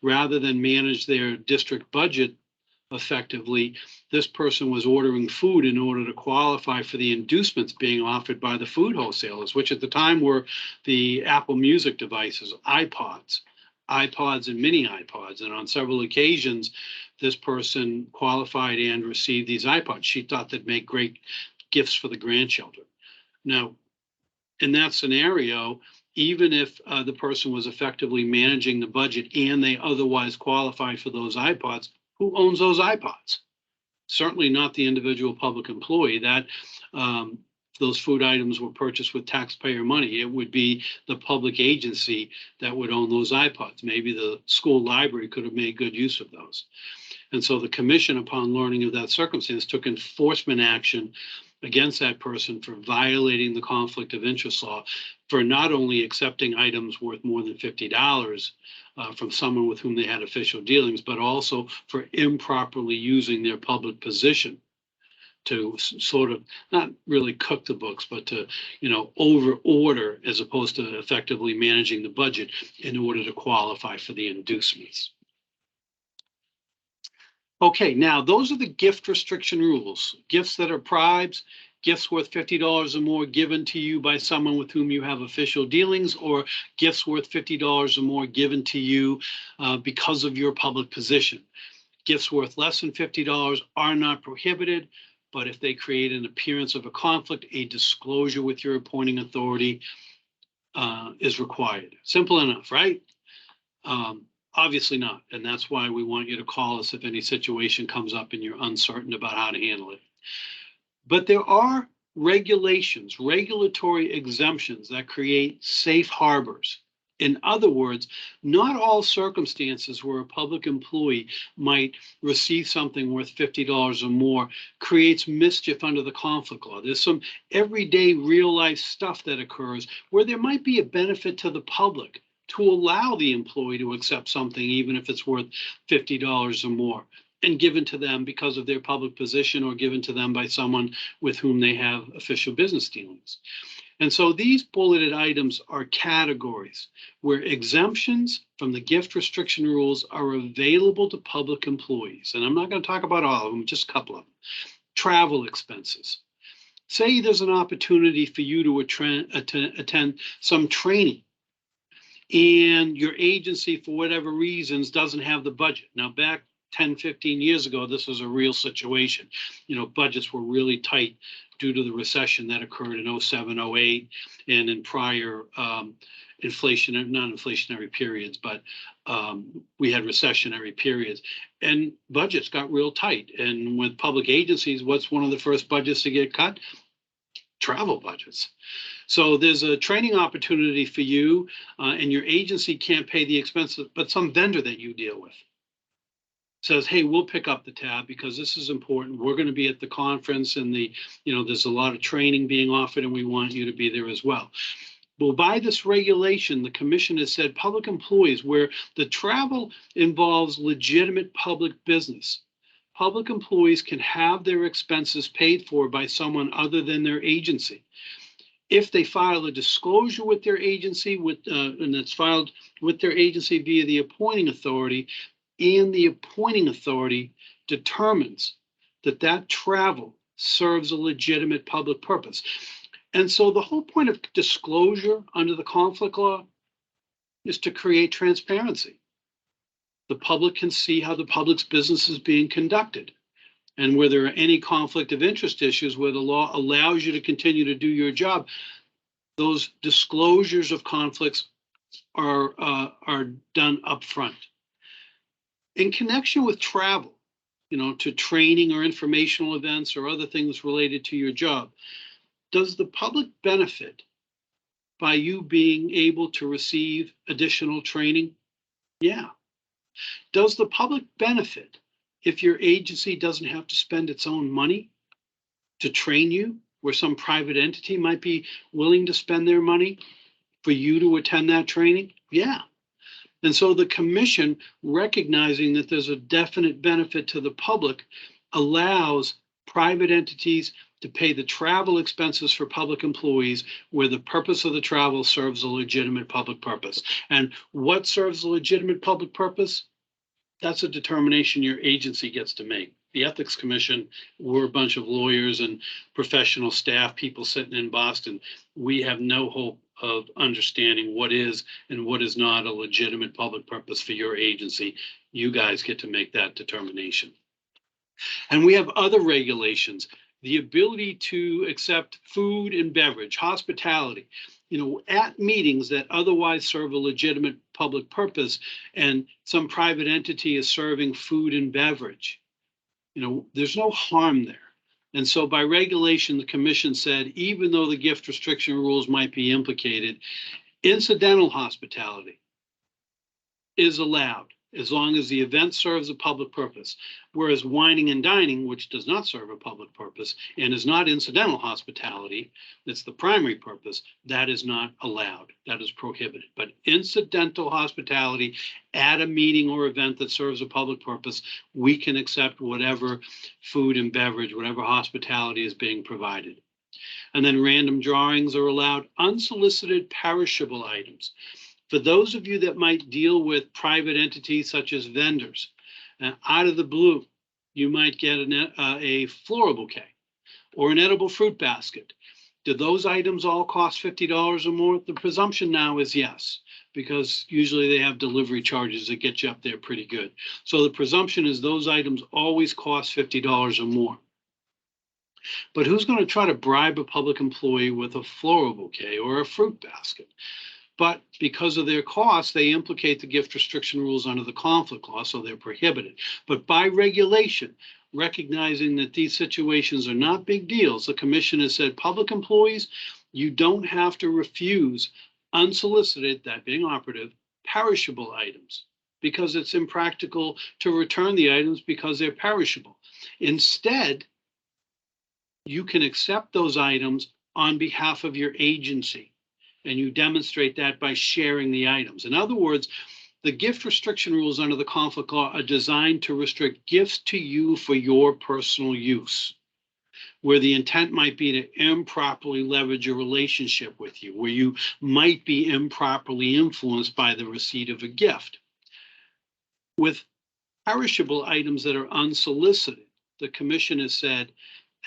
rather than manage their district budget effectively, this person was ordering food in order to qualify for the inducements being offered by the food wholesalers, which at the time were the Apple Music devices, iPods and mini iPods. And on several occasions, this person qualified and received these iPods. She thought they'd make great gifts for the grandchildren. Now, in that scenario, even if the person was effectively managing the budget and they otherwise qualify for those iPods, who owns those iPods? Certainly not the individual public employee. That those food items were purchased with taxpayer money. It would be the public agency that would own those iPods. Maybe the school library could have made good use of those. And so the commission, upon learning of that circumstance, took enforcement action against that person for violating the conflict of interest law, for not only accepting items worth more than $50 from someone with whom they had official dealings, but also for improperly using their public position to sort of not really cook the books, but to, over order as opposed to effectively managing the budget in order to qualify for the inducements. Okay, now those are the gift restriction rules. Gifts that are bribes, gifts worth $50 or more given to you by someone with whom you have official dealings, or gifts worth $50 or more given to you because of your public position. Gifts worth less than $50 are not prohibited. But if they create an appearance of a conflict, a disclosure with your appointing authority is required. Simple enough, right? Obviously not. And that's why we want you to call us if any situation comes up and you're uncertain about how to handle it. But there are regulations, regulatory exemptions that create safe harbors. In other words, not all circumstances where a public employee might receive something worth $50 or more creates mischief under the conflict law. There's some everyday real life stuff that occurs where there might be a benefit to the public to allow the employee to accept something, even if it's worth $50 or more, and given to them because of their public position or given to them by someone with whom they have official business dealings. And so these bulleted items are categories where exemptions from the gift restriction rules are available to public employees. And I'm not going to talk about all of them, just a couple of them. Travel expenses. Say there's an opportunity for you to attend some training and your agency, for whatever reasons, doesn't have the budget. Now, back 10, 15 years ago, this was a real situation. You know, budgets were really tight due to the recession that occurred in 07, 08, and in prior non-inflationary periods, but we had recessionary periods. And budgets got real tight. And with public agencies, what's one of the first budgets to get cut? Travel budgets. So there's a training opportunity for you, and your agency can't pay the expenses, but some vendor that you deal with says, hey, we'll pick up the tab because this is important. We're going to be at the conference and there's a lot of training being offered and we want you to be there as well. Well, by this regulation, the commission has said public employees where the travel involves legitimate public business, public employees can have their expenses paid for by someone other than their agency. If they file a disclosure with their agency, and it's filed with their agency via the appointing authority, and the appointing authority determines that that travel serves a legitimate public purpose. And so the whole point of disclosure under the conflict law is to create transparency. The public can see how the public's business is being conducted. And where there are any conflict of interest issues where the law allows you to continue to do your job, those disclosures of conflicts are done up front. In connection with travel, to training or informational events or other things related to your job, does the public benefit by you being able to receive additional training? Yeah. Does the public benefit if your agency doesn't have to spend its own money to train you, where some private entity might be willing to spend their money for you to attend that training? Yeah. And so the commission, recognizing that there's a definite benefit to the public, allows private entities to pay the travel expenses for public employees where the purpose of the travel serves a legitimate public purpose. And what serves a legitimate public purpose? That's a determination your agency gets to make. The Ethics Commission, we're a bunch of lawyers and professional staff, people sitting in Boston. We have no hope of understanding what is and what is not a legitimate public purpose for your agency. You guys get to make that determination. And we have other regulations, the ability to accept food and beverage, hospitality, at meetings that otherwise serve a legitimate public purpose, and some private entity is serving food and beverage. There's no harm there. And so by regulation, the commission said, even though the gift restriction rules might be implicated, incidental hospitality is allowed as long as the event serves a public purpose. Whereas wining and dining, which does not serve a public purpose and is not incidental hospitality, that's the primary purpose, that is not allowed. That is prohibited. But incidental hospitality at a meeting or event that serves a public purpose, we can accept whatever food and beverage, whatever hospitality is being provided. And then random drawings are allowed. Unsolicited perishable items. For those of you that might deal with private entities such as vendors, out of the blue, you might get a floral bouquet or an edible fruit basket. Do those items all cost $50 or more? The presumption now is yes, because usually they have delivery charges that get you up there pretty good. So the presumption is those items always cost $50 or more. But who's going to try to bribe a public employee with a floral bouquet or a fruit basket? But because of their costs, they implicate the gift restriction rules under the conflict law, so they're prohibited. But by regulation, recognizing that these situations are not big deals, the commission has said public employees, you don't have to refuse unsolicited, that being operative, perishable items because it's impractical to return the items because they're perishable. Instead, you can accept those items on behalf of your agency, and you demonstrate that by sharing the items. In other words, the gift restriction rules under the conflict law are designed to restrict gifts to you for your personal use, where the intent might be to improperly leverage a relationship with you, where you might be improperly influenced by the receipt of a gift. With perishable items that are unsolicited, the commission has said,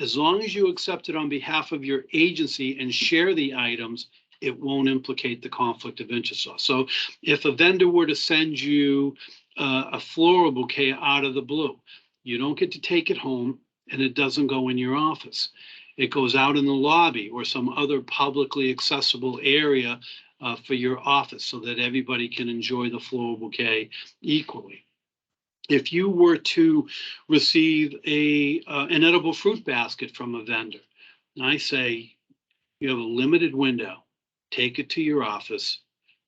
as long as you accept it on behalf of your agency and share the items, it won't implicate the conflict of interest law. So if a vendor were to send you a floral bouquet out of the blue, you don't get to take it home and it doesn't go in your office. It goes out in the lobby or some other publicly accessible area for your office so that everybody can enjoy the floral bouquet equally. If you were to receive an edible fruit basket from a vendor, I say you have a limited window. Take it to your office,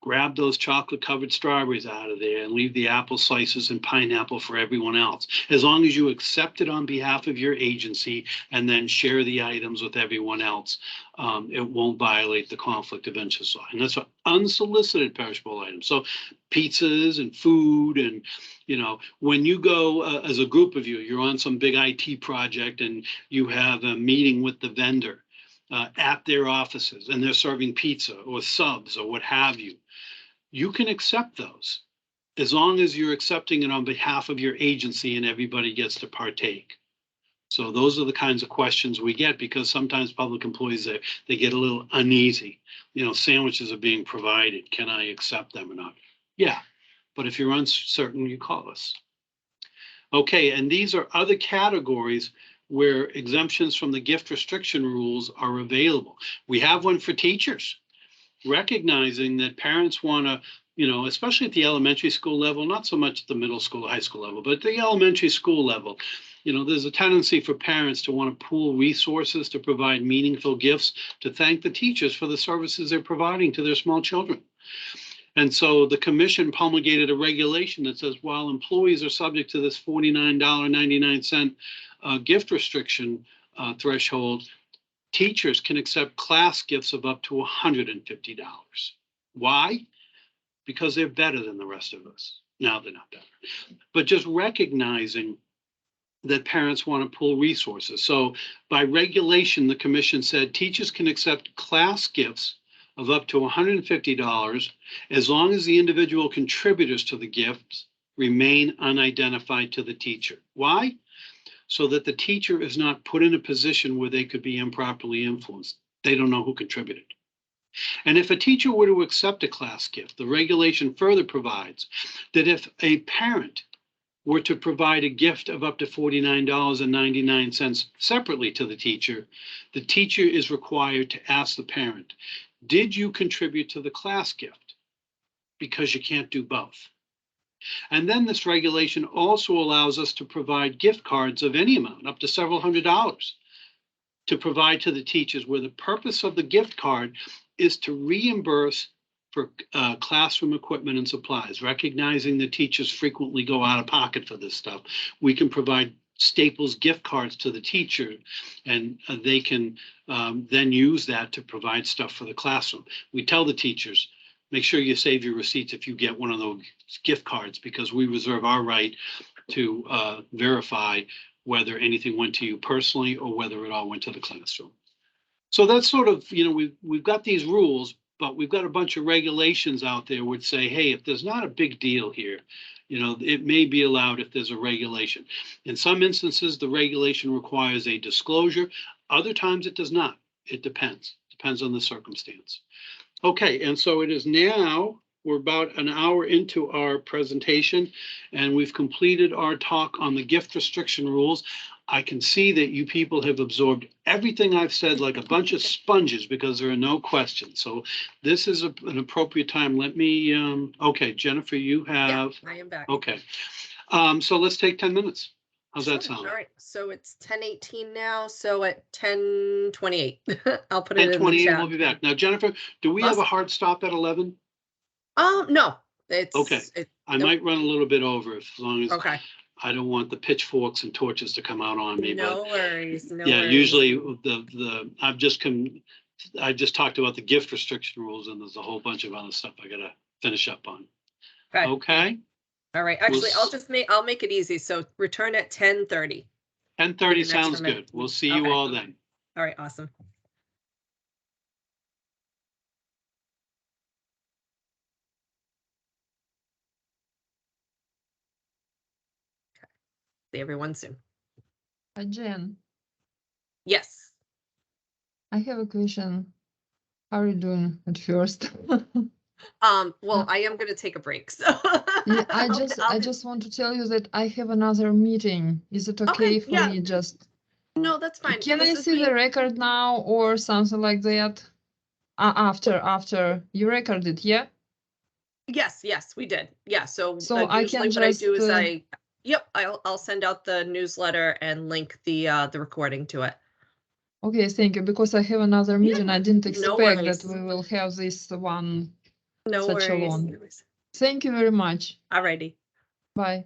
grab those chocolate covered strawberries out of there and leave the apple slices and pineapple for everyone else. As long as you accept it on behalf of your agency and then share the items with everyone else, it won't violate the conflict of interest law. And that's for unsolicited perishable items. So pizzas and food and, you know, when you go as a group of you, you're on some big IT project and you have a meeting with the vendor at their offices and they're serving pizza or subs or what have you, you can accept those as long as you're accepting it on behalf of your agency and everybody gets to partake. So those are the kinds of questions we get because sometimes public employees, they get a little uneasy. You know, sandwiches are being provided. Can I accept them or not? Yeah, but if you're uncertain, you call us. Okay, and these are other categories where exemptions from the gift restriction rules are available. We have one for teachers, recognizing that parents want to, you know, especially at the elementary school level, not so much at the middle school, high school level, but at the elementary school level, you know, there's a tendency for parents to want to pool resources to provide meaningful gifts to thank the teachers for the services they're providing to their small children. And so the commission promulgated a regulation that says while employees are subject to this $49.99 gift restriction threshold, teachers can accept class gifts of up to $150. Why? Because they're better than the rest of us. No, they're not better. But just recognizing that parents want to pool resources. So by regulation, the commission said teachers can accept class gifts of up to $150 as long as the individual contributors to the gifts remain unidentified to the teacher. Why? So that the teacher is not put in a position where they could be improperly influenced. They don't know who contributed. And if a teacher were to accept a class gift, the regulation further provides that if a parent were to provide a gift of up to $49.99 separately to the teacher is required to ask the parent, did you contribute to the class gift? Because you can't do both. And then this regulation also allows us to provide gift cards of any amount, up to several $100s, to provide to the teachers, where the purpose of the gift card is to reimburse for classroom equipment and supplies. Recognizing that teachers frequently go out of pocket for this stuff, we can provide Staples gift cards to the teacher, and they can then use that to provide stuff for the classroom. We tell the teachers, make sure you save your receipts if you get one of those gift cards, because we reserve our right to verify whether anything went to you personally or whether it all went to the classroom. So that's sort of, you know, we've got these rules, but we've got a bunch of regulations out there which say, hey, if there's not a big deal here, you know, it may be allowed if there's a regulation. In some instances, the regulation requires a disclosure. Other times it does not. It depends on the circumstance. Okay, and so it is now we're about an hour into our presentation, and we've completed our talk on the gift restriction rules. I can see that you people have absorbed everything I've said like a bunch of sponges because there are no questions. So this is an appropriate time. Let me, okay, Jennifer, you have, I am back. okay. So let's take 10 minutes. How's that Sure. sound? All right, so it's 10:18 now, so at 10:28, I'll put it in the 10:28, chat. we'll be back. Now, Jennifer, do we have a Awesome. hard stop at 11? No, it's. Okay. I nope. might run a little bit over as long as Okay, I don't want the pitchforks and torches to come out on me, but no worries, no yeah, worries. usually I just talked about the gift restriction rules and there's a whole bunch of other stuff I gotta finish up on. Okay, Okay, all right, We'll actually, I'll make it easy, so return at 10:30. 10:30 Give an extra sounds minute. good. We'll see you Okay. all then. All right, awesome. Okay. See everyone soon. Jen, Yes. I have a question. How are you doing at first? Well, I am gonna take a break, so. Yeah, I'll I do- just want to tell you that I have another meeting. Is it Okay, okay for yeah. me just? No, that's fine. Can This I is see being- the record now or something like that? After you recorded, yeah? Yes, we did. Yeah, so So I usually can what I do just, is yep, I'll send out the newsletter and link the recording to it. Okay, thank you, because I have another meeting. I didn't no expect worries. that we will have this one No such a worries. long. Thank you very much. Alrighty. Bye.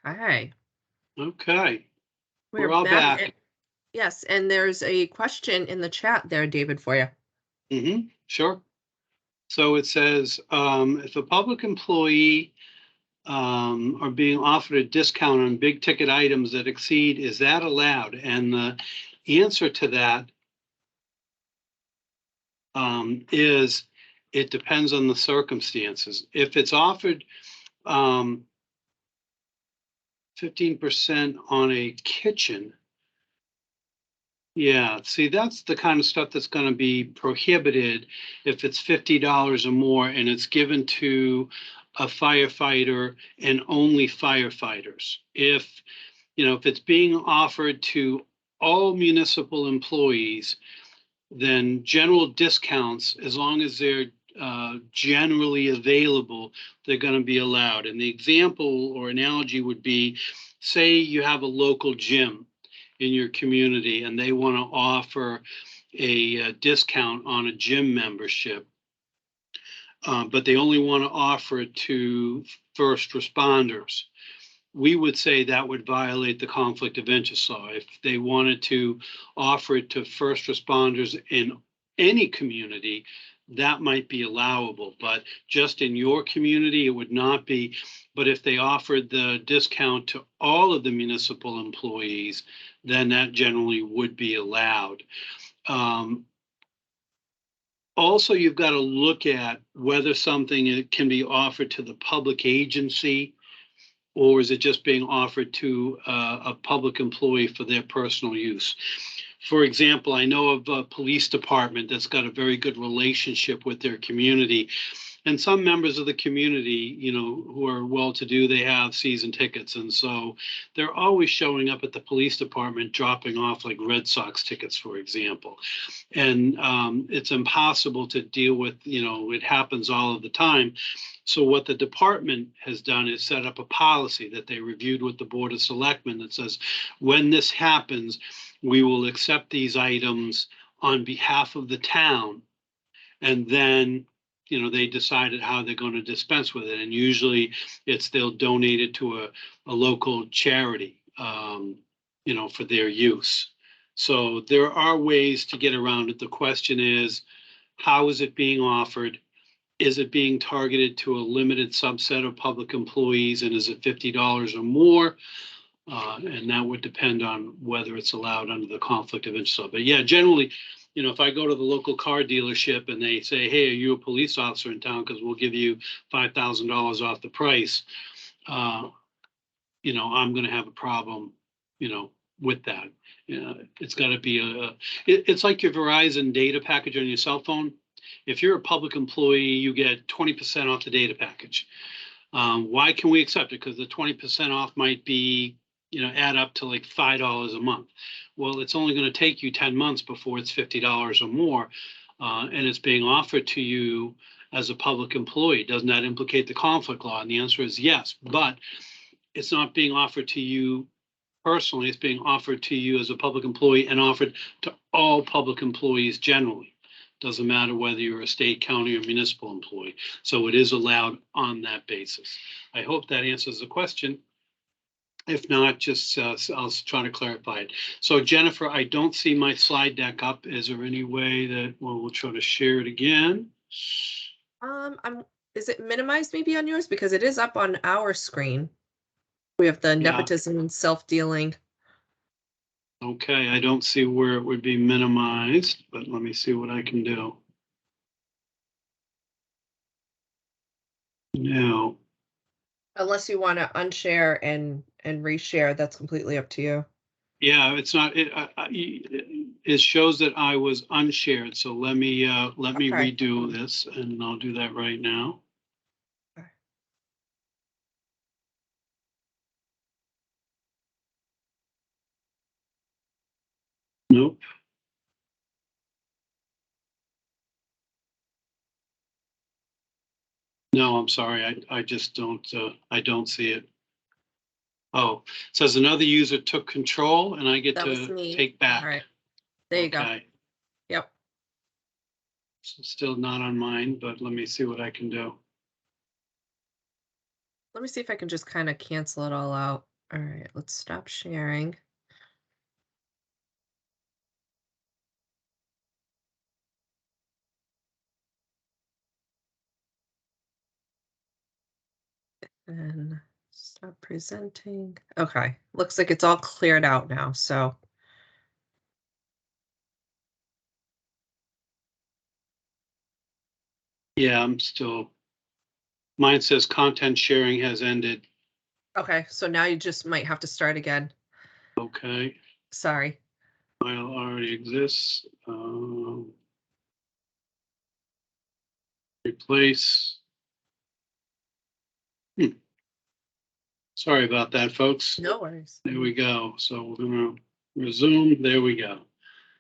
Okay. Okay, We're we're all back. and- yes, and there's a question in the chat there, David, for you. Sure. So it says, if a public employee are being offered a discount on big ticket items that exceed, is that allowed? And the answer to that is it depends on the circumstances. If it's offered 15% on a kitchen, yeah, see, that's the kind of stuff that's going to be prohibited if it's $50 or more and it's given to a firefighter and only firefighters. If it's being offered to all municipal employees, then general discounts, as long as they're generally available, they're going to be allowed. And the example or analogy would be, say you have a local gym in your community and they want to offer a discount on a gym membership, but they only want to offer it to first responders. We would say that would violate the conflict of interest law. If they wanted to offer it to first responders in any community, that might be allowable, but just in your community, it would not be. But if they offered the discount to all of the municipal employees, then that generally would be allowed. Also, you've got to look at whether something can be offered to the public agency, or is it just being offered to a public employee for their personal use? For example, I know of a police department that's got a very good relationship with their community. And some members of the community, who are well-to-do, they have season tickets. And so they're always showing up at the police department, dropping off like Red Sox tickets, for example. And it's impossible to deal with, it happens all of the time. So what the department has done is set up a policy that they reviewed with the Board of Selectmen that says, when this happens, we will accept these items on behalf of the town. And then, they decided how they're going to dispense with it. And usually they'll donate it to a local charity, for their use. So there are ways to get around it. The question is, how is it being offered? Is it being targeted to a limited subset of public employees? And is it $50 or more? And that would depend on whether it's allowed under the conflict of interest law. But yeah, generally, if I go to the local car dealership and they say, hey, are you a police officer in town? Because we'll give you $5,000 off the price. I'm going to have a problem, with that. It's got to be it's like your Verizon data package on your cell phone. If you're a public employee, you get 20% off the data package. Why can we accept it? Because the 20% off might be, add up to like $5 a month. Well, it's only going to take you 10 months before it's $50 or more. And it's being offered to you as a public employee. Doesn't that implicate the conflict law? And the answer is yes, but it's not being offered to you personally. It's being offered to you as a public employee and offered to all public employees generally. Doesn't matter whether you're a state, county, or municipal employee. So it is allowed on that basis. I hope that answers the question. If not, just I'll try to clarify it. So Jennifer, I don't see my slide deck up. Is there any way that we'll try to share it again? Is it minimized maybe on yours? Because it is up on our screen. We have the nepotism and self-dealing. Okay, I don't see where it would be minimized, but let me see what I can do. No. Unless you want to unshare and reshare, that's completely up to you. Yeah, it's not. It shows that I was unshared. So let me redo this, and I'll do that right now. Okay. Nope. No, I'm sorry. I just don't. I don't see it. Oh, it says another user took control, and I get to take back. All right. There you go. Yep. So still not on mine, but let me see what I can do. Let me see if I can just kind of cancel it all out. All right, let's stop sharing. And stop presenting. Okay, looks like it's all cleared out now, so. Yeah, I'm still, mine says content sharing has ended. Okay, so now you just might have to start again. Okay, Sorry. file already exists. Replace. Sorry about that, folks. No worries. There we go. So we're gonna resume. There we go.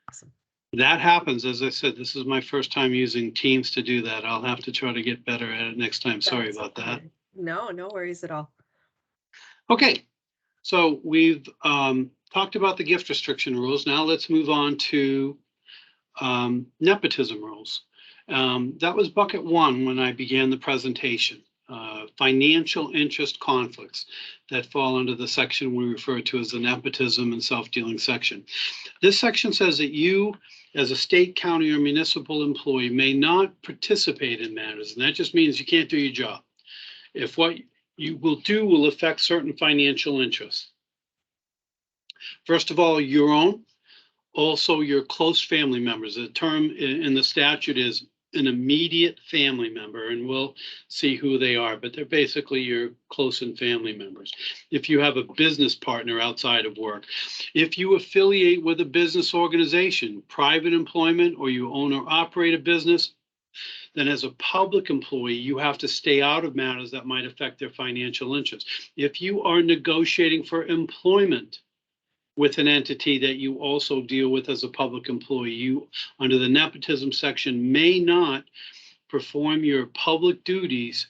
Awesome. That happens. As I said, this is my first time using Teams to do that. I'll have to try to get better at it next time. Sorry That's about that. okay. No, no worries at all. Okay, so we've talked about the gift restriction rules. Now let's move on to nepotism rules. That was bucket one when I began the presentation. Financial interest conflicts that fall under the section we refer to as the nepotism and self-dealing section. This section says that you, as a state, county, or municipal employee, may not participate in matters, and that just means you can't do your job if what you will do will affect certain financial interests. First of all, your own, also your close family members. The term in the statute is an immediate family member, and we'll see who they are, but they're basically your close and family members. If you have a business partner outside of work, if you affiliate with a business organization, private employment, or you own or operate a business, then as a public employee, you have to stay out of matters that might affect their financial interests. If you are negotiating for employment with an entity that you also deal with as a public employee, you, under the nepotism section, may not perform your public duties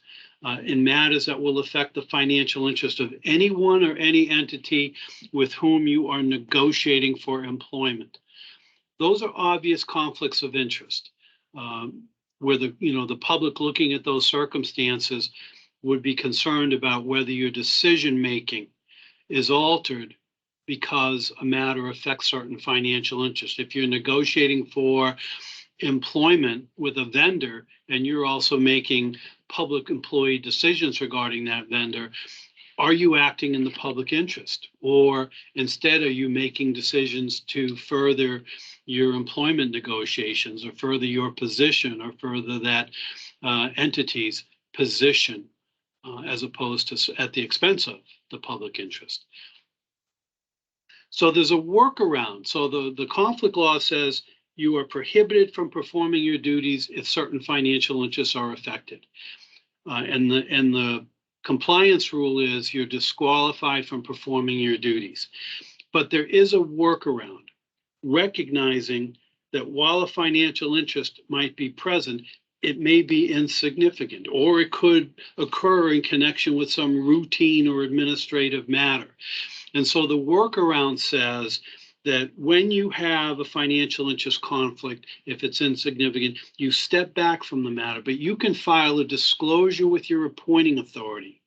in matters that will affect the financial interest of anyone or any entity with whom you are negotiating for employment. Those are obvious conflicts of interest, where the public looking at those circumstances would be concerned about whether your decision making is altered because a matter affects certain financial interests. If you're negotiating for employment with a vendor and you're also making public employee decisions regarding that vendor, are you acting in the public interest? Or instead, are you making decisions to further your employment negotiations or further your position or further that entity's position as opposed to at the expense of the public interest? So there's a workaround. So the conflict law says you are prohibited from performing your duties if certain financial interests are affected. And the compliance rule is you're disqualified from performing your duties. But there is a workaround, recognizing that while a financial interest might be present, it may be insignificant, or it could occur in connection with some routine or administrative matter. And so the workaround says that when you have a financial interest conflict, if it's insignificant, you step back from the matter, but you can file a disclosure with your appointing authority.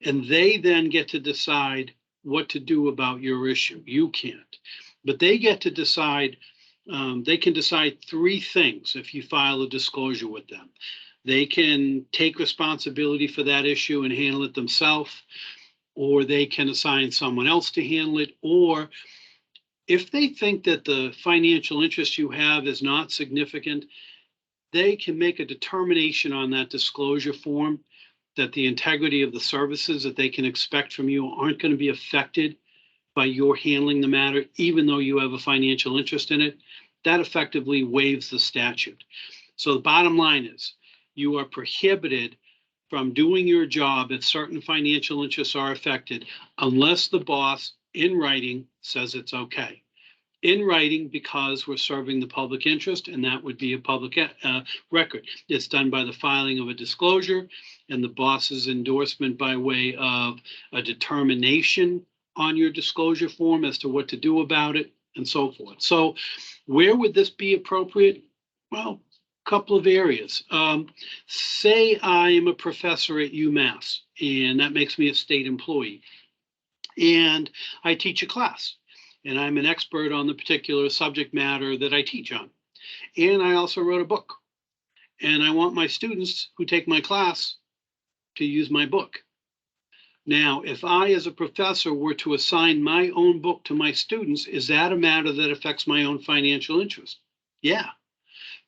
And they then get to decide what to do about your issue. You can't. But they get to decide, they can decide three things if you file a disclosure with them. They can take responsibility for that issue and handle it themselves, or they can assign someone else to handle it, or if they think that the financial interest you have is not significant, they can make a determination on that disclosure form that the integrity of the services that they can expect from you aren't going to be affected by your handling the matter, even though you have a financial interest in it. That effectively waives the statute. So the bottom line is you are prohibited from doing your job if certain financial interests are affected, unless the boss in writing says it's okay. In writing, because we're serving the public interest, and that would be a public record. It's done by the filing of a disclosure and the boss's endorsement by way of a determination on your disclosure form as to what to do about it and so forth. So where would this be appropriate? Well, couple of areas. Say I am a professor at UMass, and that makes me a state employee. and I teach a class, and I'm an expert on the particular subject matter that I teach on. And I also wrote a book, and I want my students who take my class to use my book. Now, if I, as a professor, were to assign my own book to my students, is that a matter that affects my own financial interest? Yeah.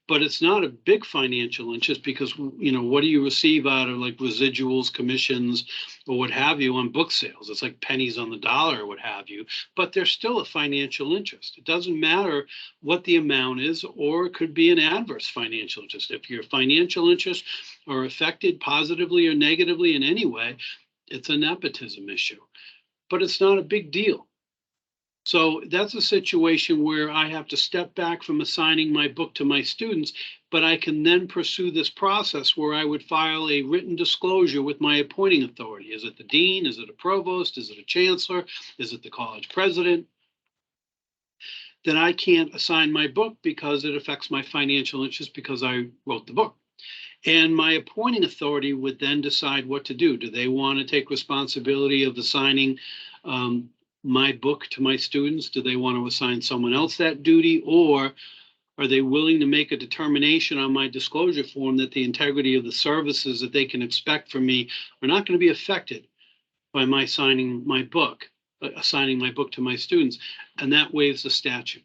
But it's not a big financial interest because, you know, what do you receive out of like residuals, commissions, or what have you on book sales? It's like pennies on the dollar or what have you, but there's still a financial interest. It doesn't matter what the amount is, or it could be an adverse financial interest. If your financial interests are affected positively or negatively in any way, it's a nepotism issue, but it's not a big deal. So that's a situation where I have to step back from assigning my book to my students, but I can then pursue this process where I would file a written disclosure with my appointing authority. Is it the dean? Is it a provost? Is it a chancellor? Is it the college president? Then I can't assign my book because it affects my financial interest because I wrote the book. And my appointing authority would then decide what to do. Do they want to take responsibility of assigning my book to my students? Do they want to assign someone else that duty? Or are they willing to make a determination on my disclosure form that the integrity of the services that they can expect from me are not going to be affected by my assigning my book to my students? And that waives the statute.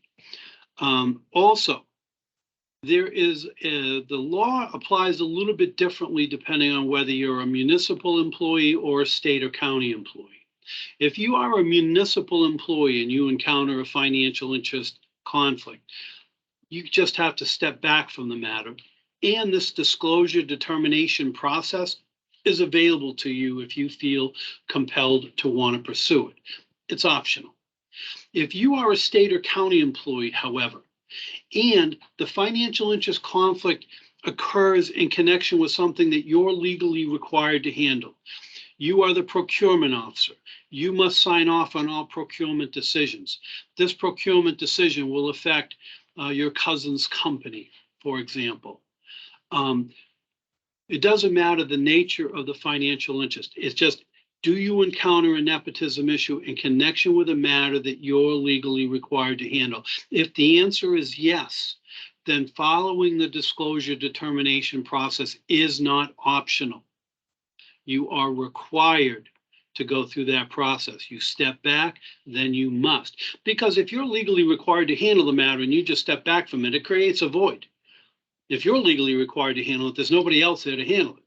Also, the law applies a little bit differently depending on whether you're a municipal employee or a state or county employee. If you are a municipal employee and you encounter a financial interest conflict, you just have to step back from the matter. And this disclosure determination process is available to you if you feel compelled to want to pursue it. It's optional. If you are a state or county employee, however, and the financial interest conflict occurs in connection with something that you're legally required to handle, you are the procurement officer. You must sign off on all procurement decisions. This procurement decision will affect your cousin's company, for example. It doesn't matter the nature of the financial interest. It's just, do you encounter a nepotism issue in connection with a matter that you're legally required to handle? If the answer is yes, then following the disclosure determination process is not optional. You are required to go through that process. You step back, then you must. Because if you're legally required to handle the matter and you just step back from it, it creates a void. If you're legally required to handle it, there's nobody else there to handle it.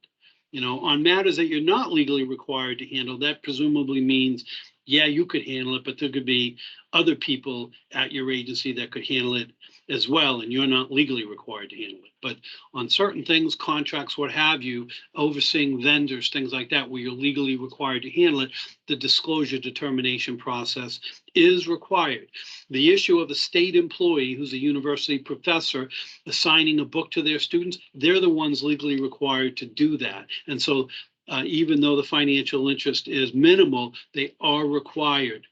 You know, on matters that you're not legally required to handle, that presumably means, yeah, you could handle it, but there could be other people at your agency that could handle it as well, and you're not legally required to handle it. But on certain things, contracts, what have you, overseeing vendors, things like that, where you're legally required to handle it, the disclosure determination process is required. The issue of a state employee who's a university professor assigning a book to their students, they're the ones legally required to do that. And so even though the financial interest is minimal, they are required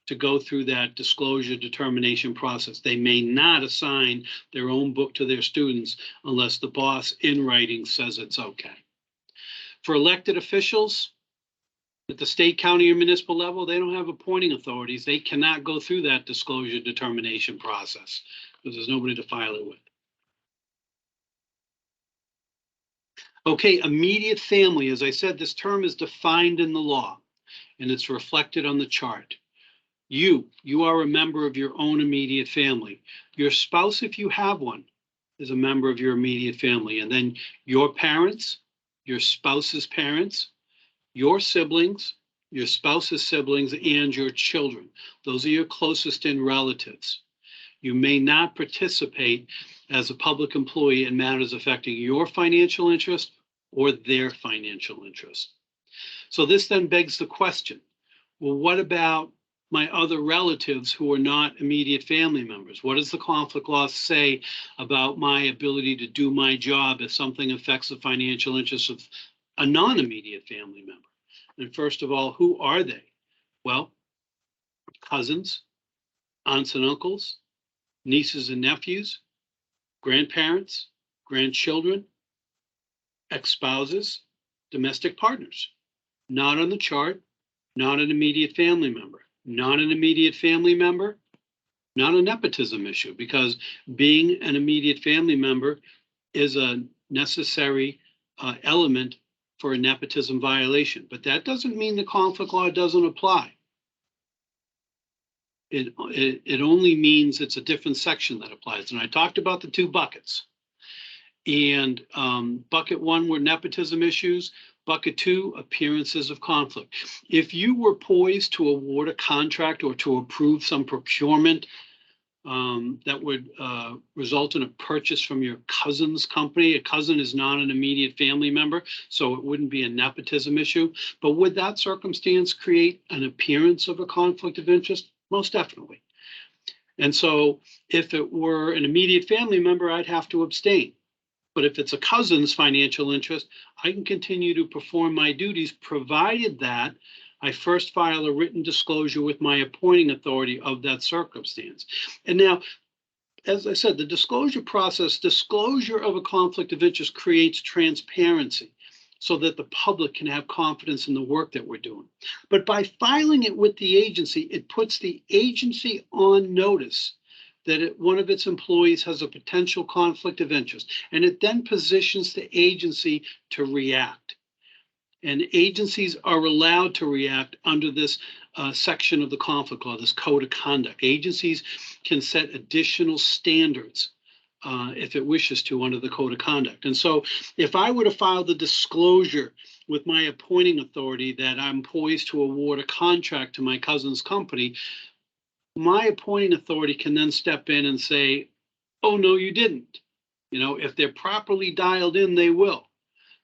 to go through that disclosure determination process. They may not assign their own book to their students unless the boss in writing says it's okay. For elected officials at the state, county, or municipal level, they don't have appointing authorities. They cannot go through that disclosure determination process because there's nobody to file it with. Okay, immediate family. As I said, this term is defined in the law and it's reflected on the chart. You are a member of your own immediate family. Your spouse, if you have one, is a member of your immediate family. And then your parents, your spouse's parents, your siblings, your spouse's siblings, and your children. Those are your closest in relatives. You may not participate as a public employee in matters affecting your financial interest or their financial interest. So this then begs the question, well, what about my other relatives who are not immediate family members? What does the conflict law say about my ability to do my job if something affects the financial interests of a non-immediate family member? And first of all, who are they? Well, cousins, aunts and uncles, nieces and nephews, grandparents, grandchildren, ex-spouses, domestic partners. Not on the chart, not an immediate family member. Not an immediate family member, not a nepotism issue, because being an immediate family member is a necessary element for a nepotism violation. But that doesn't mean the conflict law doesn't apply. It only means it's a different section that applies. And I talked about the two buckets. And bucket one were nepotism issues. Bucket two, appearances of conflict. If you were poised to award a contract or to approve some procurement that would result in a purchase from your cousin's company, a cousin is not an immediate family member, so it wouldn't be a nepotism issue. But would that circumstance create an appearance of a conflict of interest? Most definitely. And so if it were an immediate family member, I'd have to abstain. But if it's a cousin's financial interest, I can continue to perform my duties, provided that I first file a written disclosure with my appointing authority of that circumstance. And now, as I said, the disclosure process, disclosure of a conflict of interest creates transparency so that the public can have confidence in the work that we're doing. But by filing it with the agency, it puts the agency on notice that one of its employees has a potential conflict of interest, and it then positions the agency to react. And agencies are allowed to react under this section of the conflict law, this code of conduct. Agencies can set additional standards if it wishes to under the code of conduct. And so if I were to file the disclosure with my appointing authority that I'm poised to award a contract to my cousin's company, my appointing authority can then step in and say, oh, no, you didn't. You know, if they're properly dialed in, they will,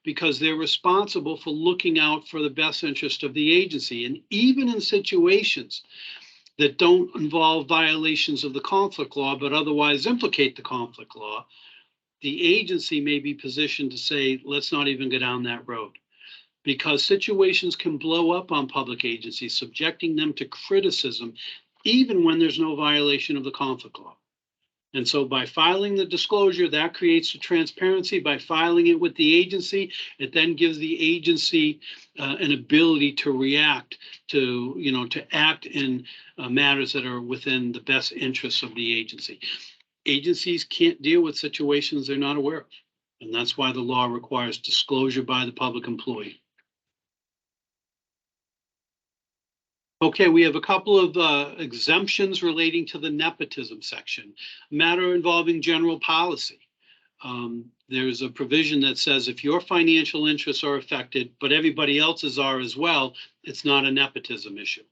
because they're responsible for looking out for the best interest of the agency. And even in situations that don't involve violations of the conflict law, but otherwise implicate the conflict law, the agency may be positioned to say, let's not even go down that road. Because situations can blow up on public agencies, subjecting them to criticism, even when there's no violation of the conflict law. And so by filing the disclosure, that creates the transparency. By filing it with the agency, it then gives the agency an ability to react, to act in matters that are within the best interests of the agency. Agencies can't deal with situations they're not aware of. And that's why the law requires disclosure by the public employee. Okay, we have a couple of exemptions relating to the nepotism section, matter involving general policy. There's a provision that says if your financial interests are affected, but everybody else's are as well, it's not a nepotism issue.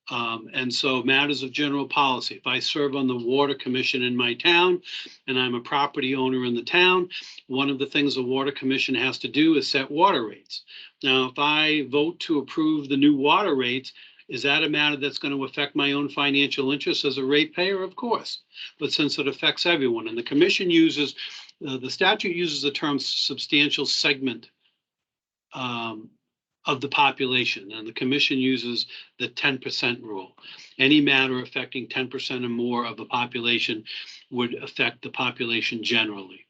And so matters of general policy, if I serve on the water commission in my town and I'm a property owner in the town, one of the things the water commission has to do is set water rates. Now, if I vote to approve the new water rates, is that a matter that's going to affect my own financial interests as a ratepayer? Of course, but since it affects everyone, and the commission uses, the statute uses the term substantial segment of the population, and the commission uses the 10% rule. Any matter affecting 10% or more of the population would affect the population generally.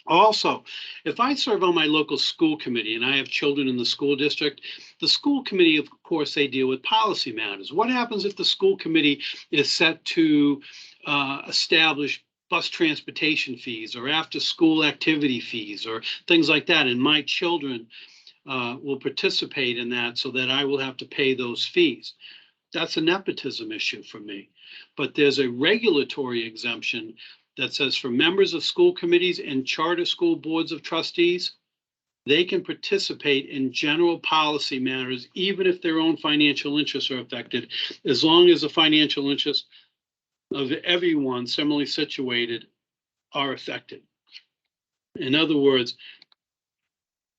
Also, if I serve on my local school committee and I have children in the school district, the school committee, of course, they deal with policy matters. What happens if the school committee is set to establish bus transportation fees or after school activity fees or things like that, and my children will participate in that so that I will have to pay those fees? That's a nepotism issue for me. But there's a regulatory exemption that says for members of school committees and charter school boards of trustees, they can participate in general policy matters, even if their own financial interests are affected, as long as the financial interests of everyone similarly situated are affected. In other words,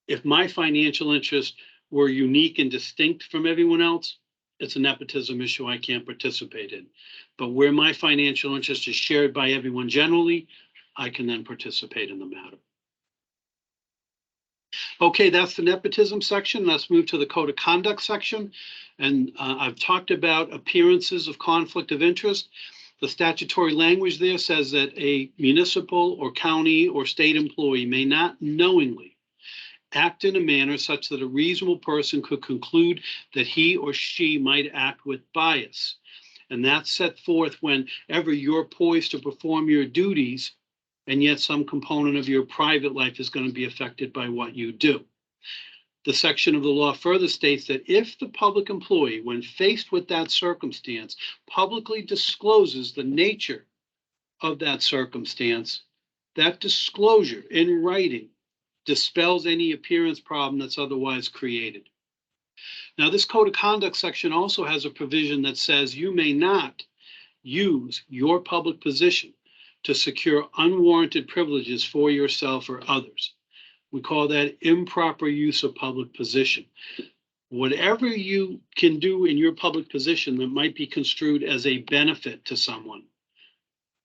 if my financial interests were unique and distinct from everyone else, it's a nepotism issue I can't participate in. But where my financial interest is shared by everyone generally, I can then participate in the matter. Okay, that's the nepotism section. Let's move to the code of conduct section. And I've talked about appearances of conflict of interest. The statutory language there says that a municipal or county or state employee may not knowingly act in a manner such that a reasonable person could conclude that he or she might act with bias. And that's set forth whenever you're poised to perform your duties, and yet some component of your private life is going to be affected by what you do. The section of the law further states that if the public employee, when faced with that circumstance, publicly discloses the nature of that circumstance, that disclosure in writing dispels any appearance problem that's otherwise created. Now, this code of conduct section also has a provision that says you may not use your public position to secure unwarranted privileges for yourself or others. We call that improper use of public position. Whatever you can do in your public position that might be construed as a benefit to someone,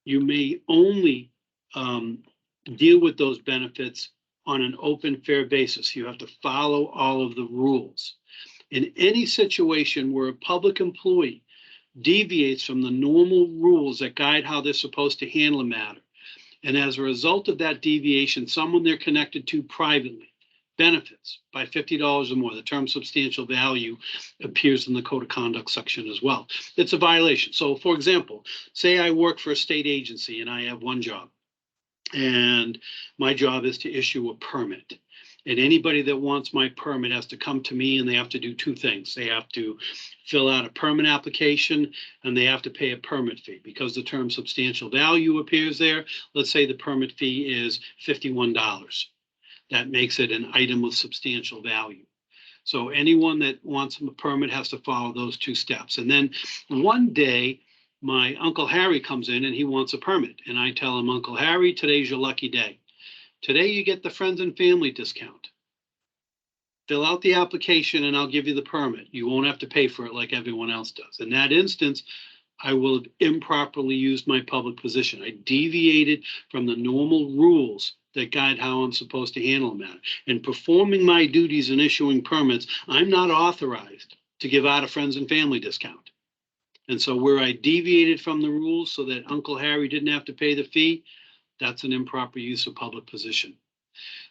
you may only deal with those benefits on an open, fair basis. You have to follow all of the rules. In any situation where a public employee deviates from the normal rules that guide how they're supposed to handle a matter, and as a result of that deviation, someone they're connected to privately benefits by $50 or more, the term substantial value appears in the code of conduct section as well. It's a violation. So, for example, say I work for a state agency and I have one job, and my job is to issue a permit. And anybody that wants my permit has to come to me, and they have to do two things. They have to fill out a permit application, and they have to pay a permit fee. Because the term substantial value appears there, let's say the permit fee is $51. That makes it an item of substantial value. So anyone that wants a permit has to follow those two steps. And then one day, my Uncle Harry comes in and he wants a permit. And I tell him, Uncle Harry, today's your lucky day. Today you get the friends and family discount. Fill out the application and I'll give you the permit. You won't have to pay for it like everyone else does. In that instance, I will have improperly used my public position. I deviated from the normal rules that guide how I'm supposed to handle a matter. In performing my duties and issuing permits, I'm not authorized to give out a friends and family discount. And so where I deviated from the rules so that Uncle Harry didn't have to pay the fee, that's an improper use of public position.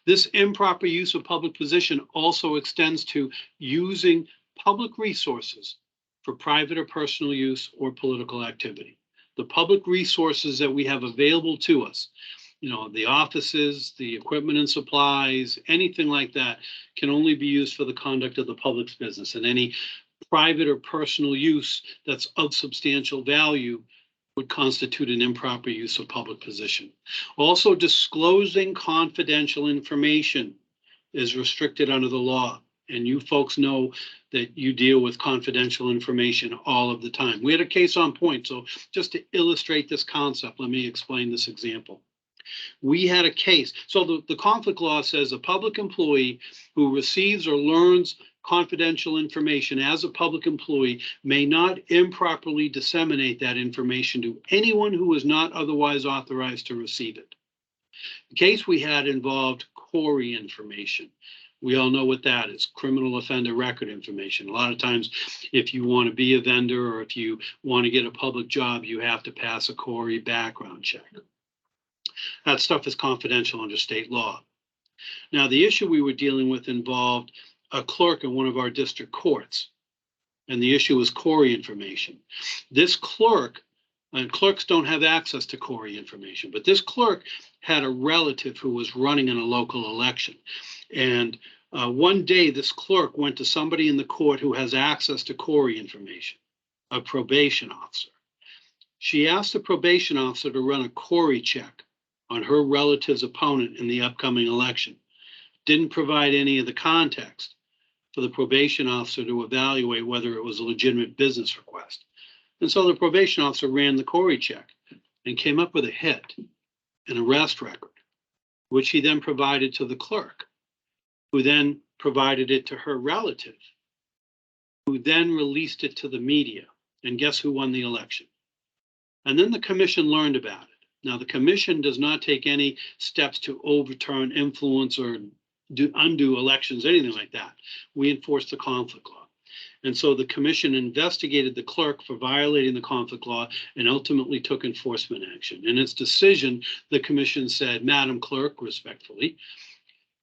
This improper use of public position also extends to using public resources for private or personal use or political activity. The public resources that we have available to us, the offices, the equipment and supplies, anything like that can only be used for the conduct of the public's business, and any private or personal use that's of substantial value would constitute an improper use of public position. Also, disclosing confidential information is restricted under the law. And you folks know that you deal with confidential information all of the time. We had a case on point. So just to illustrate this concept, let me explain this example. We had a case. So the conflict law says a public employee who receives or learns confidential information as a public employee may not improperly disseminate that information to anyone who is not otherwise authorized to receive it. The case we had involved CORI information. We all know what that is, criminal offender record information. A lot of times, if you want to be a vendor or if you want to get a public job, you have to pass a CORI background check. That stuff is confidential under state law. Now, the issue we were dealing with involved a clerk in one of our district courts, and the issue was CORI information. This clerk, and clerks don't have access to CORI information, but this clerk had a relative who was running in a local election. And one day, this clerk went to somebody in the court who has access to CORI information, a probation officer. She asked the probation officer to run a CORI check on her relative's opponent in the upcoming election. Didn't provide any of the context for the probation officer to evaluate whether it was a legitimate business request. And so the probation officer ran the CORI check and came up with a hit, an arrest record, which he then provided to the clerk, who then provided it to her relative, who then released it to the media. And guess who won the election? And then the commission learned about it. Now, the commission does not take any steps to overturn, influence, or undo elections, anything like that. We enforce the conflict law. And so the commission investigated the clerk for violating the conflict law and ultimately took enforcement action. In its decision, the commission said, Madam Clerk, respectfully,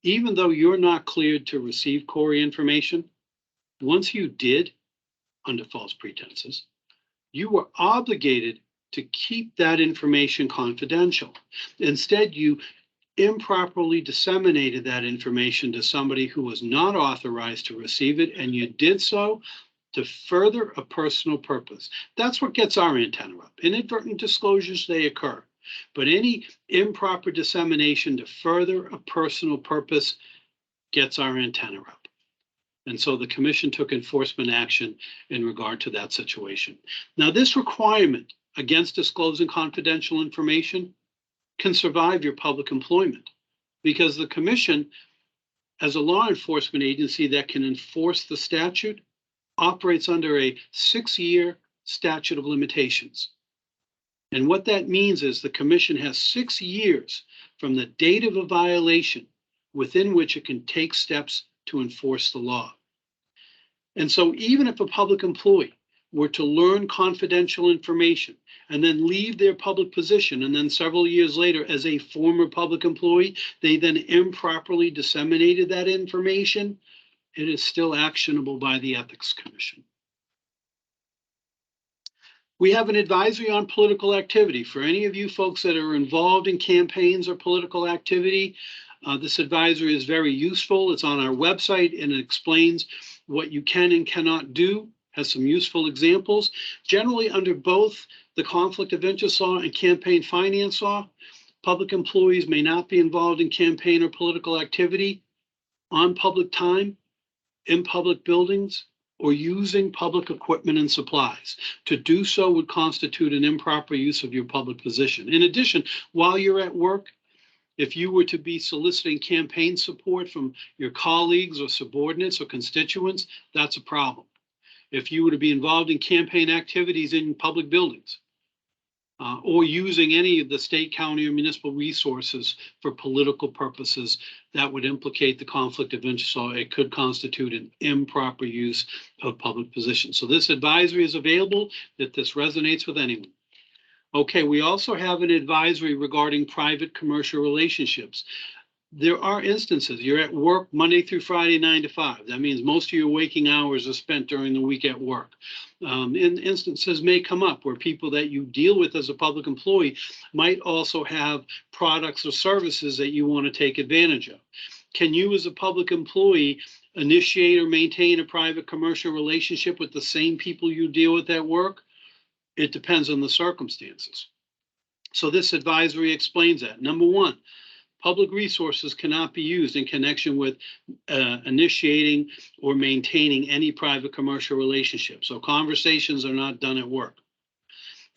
even though you're not cleared to receive CORI information, once you did, under false pretenses, you were obligated to keep that information confidential. Instead, you improperly disseminated that information to somebody who was not authorized to receive it, and you did so to further a personal purpose. That's what gets our antenna up. Inadvertent disclosures, they occur, but any improper dissemination to further a personal purpose gets our antenna up. And so the commission took enforcement action in regard to that situation. Now, this requirement against disclosing confidential information can survive your public employment, because the commission, as a law enforcement agency that can enforce the statute, operates under a 6-year statute of limitations. And what that means is the commission has 6 years from the date of a violation within which it can take steps to enforce the law. And so even if a public employee were to learn confidential information and then leave their public position, and then several years later, as a former public employee, they then improperly disseminated that information, it is still actionable by the Ethics Commission. We have an advisory on political activity. For any of you folks that are involved in campaigns or political activity, this advisory is very useful. It's on our website, and it explains what you can and cannot do, has some useful examples. Generally, under both the conflict of interest law and campaign finance law, public employees may not be involved in campaign or political activity on public time, in public buildings, or using public equipment and supplies. To do so would constitute an improper use of your public position. In addition, while you're at work, if you were to be soliciting campaign support from your colleagues or subordinates or constituents, that's a problem. If you were to be involved in campaign activities in public buildings, or using any of the state, county, or municipal resources for political purposes, that would implicate the conflict of interest law. It could constitute an improper use of public position. So this advisory is available if this resonates with anyone. Okay, we also have an advisory regarding private commercial relationships. There are instances, you're at work Monday through Friday, 9 to 5. That means most of your waking hours are spent during the week at work. Instances may come up where people that you deal with as a public employee might also have products or services that you want to take advantage of. Can you, as a public employee, initiate or maintain a private commercial relationship with the same people you deal with at work? It depends on the circumstances. So this advisory explains that. Number one, public resources cannot be used in connection with initiating or maintaining any private commercial relationship. So conversations are not done at work.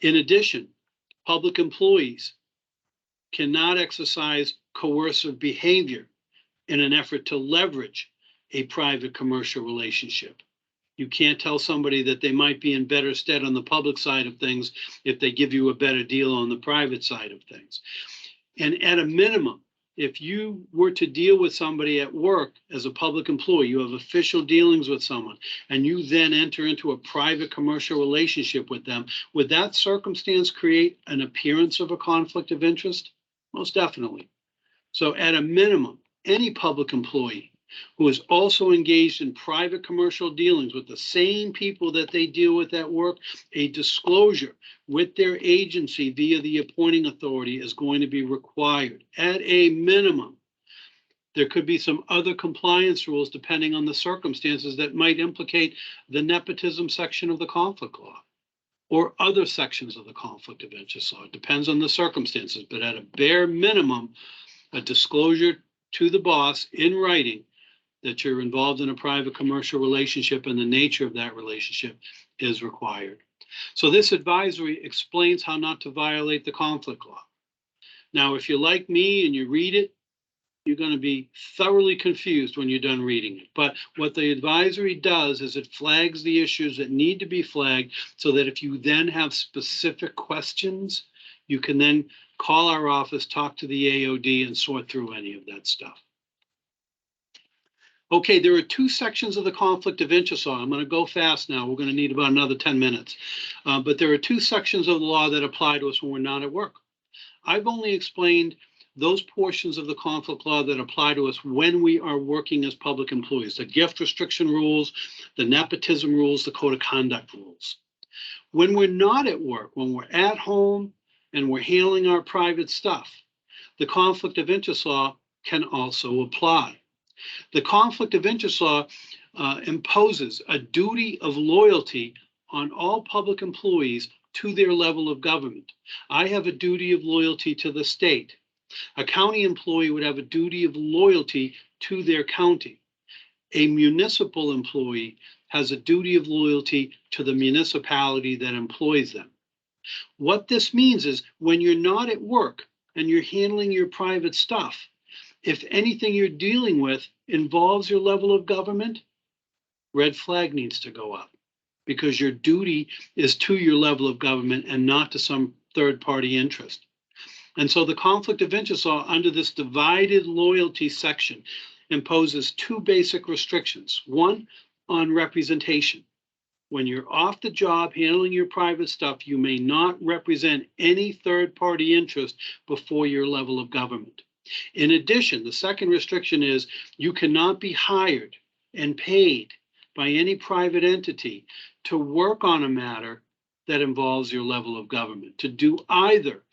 In addition, public employees cannot exercise coercive behavior in an effort to leverage a private commercial relationship. You can't tell somebody that they might be in better stead on the public side of things if they give you a better deal on the private side of things. And at a minimum, if you were to deal with somebody at work as a public employee, you have official dealings with someone, and you then enter into a private commercial relationship with them, would that circumstance create an appearance of a conflict of interest? Most definitely. So at a minimum, any public employee who is also engaged in private commercial dealings with the same people that they deal with at work, a disclosure with their agency via the appointing authority is going to be required at a minimum. There could be some other compliance rules depending on the circumstances that might implicate the nepotism section of the conflict law or other sections of the conflict of interest law. It depends on the circumstances, but at a bare minimum, a disclosure to the boss in writing that you're involved in a private commercial relationship and the nature of that relationship is required. So this advisory explains how not to violate the conflict law. Now, if you're like me and you read it, you're going to be thoroughly confused when you're done reading it. But what the advisory does is it flags the issues that need to be flagged so that if you then have specific questions, you can then call our office, talk to the AOD, and sort through any of that stuff. Okay, there are two sections of the conflict of interest law. I'm going to go fast now. We're going to need about another 10 minutes. But there are two sections of the law that apply to us when we're not at work. I've only explained those portions of the conflict law that apply to us when we are working as public employees, the gift restriction rules, the nepotism rules, the code of conduct rules. When we're not at work, when we're at home and we're handling our private stuff, the conflict of interest law can also apply. The conflict of interest law imposes a duty of loyalty on all public employees to their level of government. I have a duty of loyalty to the state. A county employee would have a duty of loyalty to their county. A municipal employee has a duty of loyalty to the municipality that employs them. What this means is when you're not at work and you're handling your private stuff, if anything you're dealing with involves your level of government, red flag needs to go up because your duty is to your level of government and not to some third-party interest. And so the conflict of interest law under this divided loyalty section imposes two basic restrictions. One, on representation. When you're off the job handling your private stuff, you may not represent any third-party interest before your level of government. In addition, the second restriction is you cannot be hired and paid by any private entity to work on a matter that involves your level of government. To do either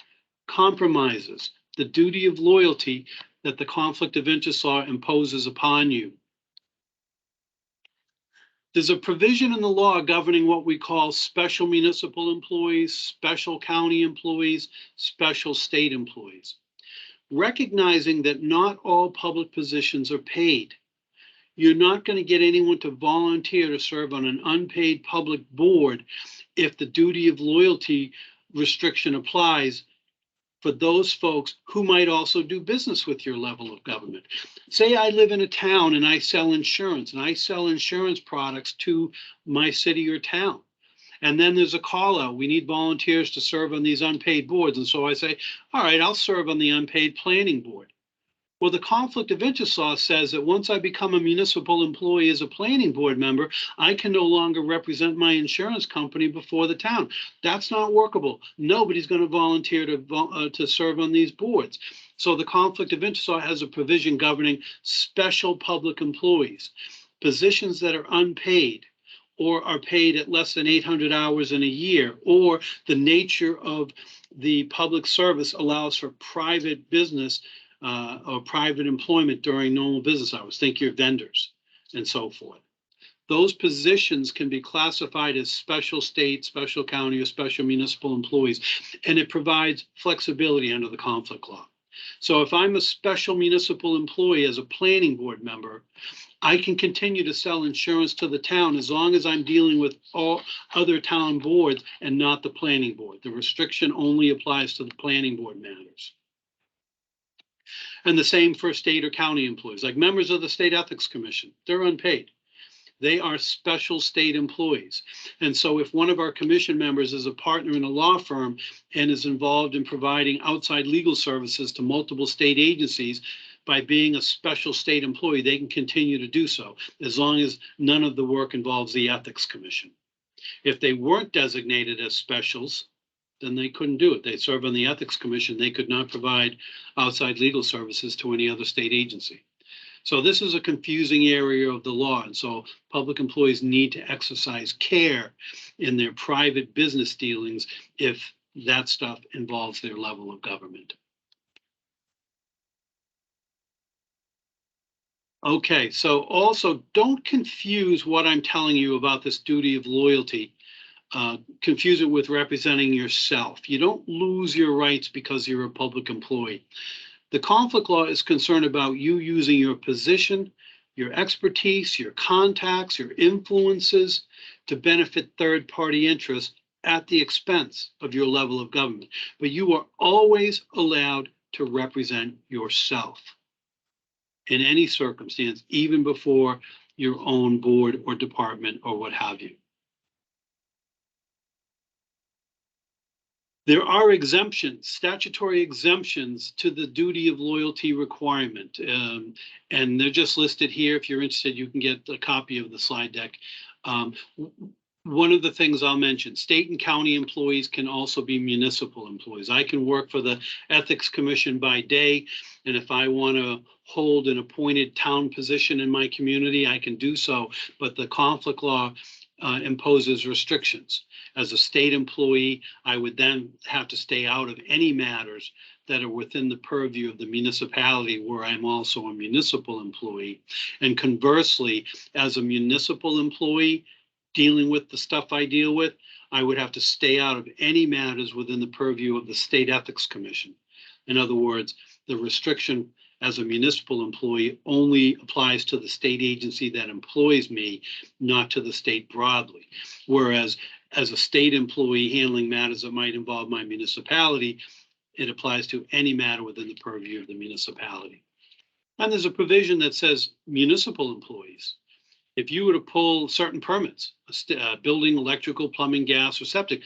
compromises the duty of loyalty that the conflict of interest law imposes upon you. There's a provision in the law governing what we call special municipal employees, special county employees, special state employees. Recognizing that not all public positions are paid. You're not going to get anyone to volunteer to serve on an unpaid public board if the duty of loyalty restriction applies for those folks who might also do business with your level of government. Say I live in a town and I sell insurance, and I sell insurance products to my city or town. And then there's a call out, we need volunteers to serve on these unpaid boards. And so I say, all right, I'll serve on the unpaid planning board. Well, the conflict of interest law says that once I become a municipal employee as a planning board member, I can no longer represent my insurance company before the town. That's not workable. Nobody's going to volunteer to serve on these boards. So the conflict of interest law has a provision governing special public employees, positions that are unpaid or are paid at less than 800 hours in a year, or the nature of the public service allows for private business or private employment during normal business hours. Think your vendors and so forth. Those positions can be classified as special state, special county, or special municipal employees, and it provides flexibility under the conflict law. So if I'm a special municipal employee as a planning board member, I can continue to sell insurance to the town as long as I'm dealing with all other town boards and not the planning board. The restriction only applies to the planning board matters. And the same for state or county employees, like members of the State Ethics Commission. They're unpaid. They are special state employees. And so if one of our commission members is a partner in a law firm and is involved in providing outside legal services to multiple state agencies, by being a special state employee, they can continue to do so as long as none of the work involves the Ethics Commission. If they weren't designated as specials, then they couldn't do it. They serve on the Ethics Commission. They could not provide outside legal services to any other state agency. So this is a confusing area of the law. And so public employees need to exercise care in their private business dealings if that stuff involves their level of government. Okay, so also don't confuse what I'm telling you about this duty of loyalty. Confuse it with representing yourself. You don't lose your rights because you're a public employee. The conflict law is concerned about you using your position, your expertise, your contacts, your influences to benefit third-party interests at the expense of your level of government. But you are always allowed to represent yourself in any circumstance, even before your own board or department or what have you. There are exemptions, statutory exemptions to the duty of loyalty requirement, and they're just listed here. If you're interested, you can get a copy of the slide deck. one of the things I'll mention, state and county employees can also be municipal employees. I can work for the Ethics Commission by day, and if I want to hold an appointed town position in my community, I can do so, but the conflict law imposes restrictions. As a state employee, I would then have to stay out of any matters that are within the purview of the municipality where I'm also a municipal employee. And conversely, as a municipal employee, dealing with the stuff I deal with, I would have to stay out of any matters within the purview of the State Ethics Commission. In other words, the restriction as a municipal employee only applies to the state agency that employs me, not to the state broadly. Whereas as a state employee handling matters that might involve my municipality, it applies to any matter within the purview of the municipality. And there's a provision that says municipal employees. If you were to pull certain permits, building, electrical, plumbing, gas, or septic,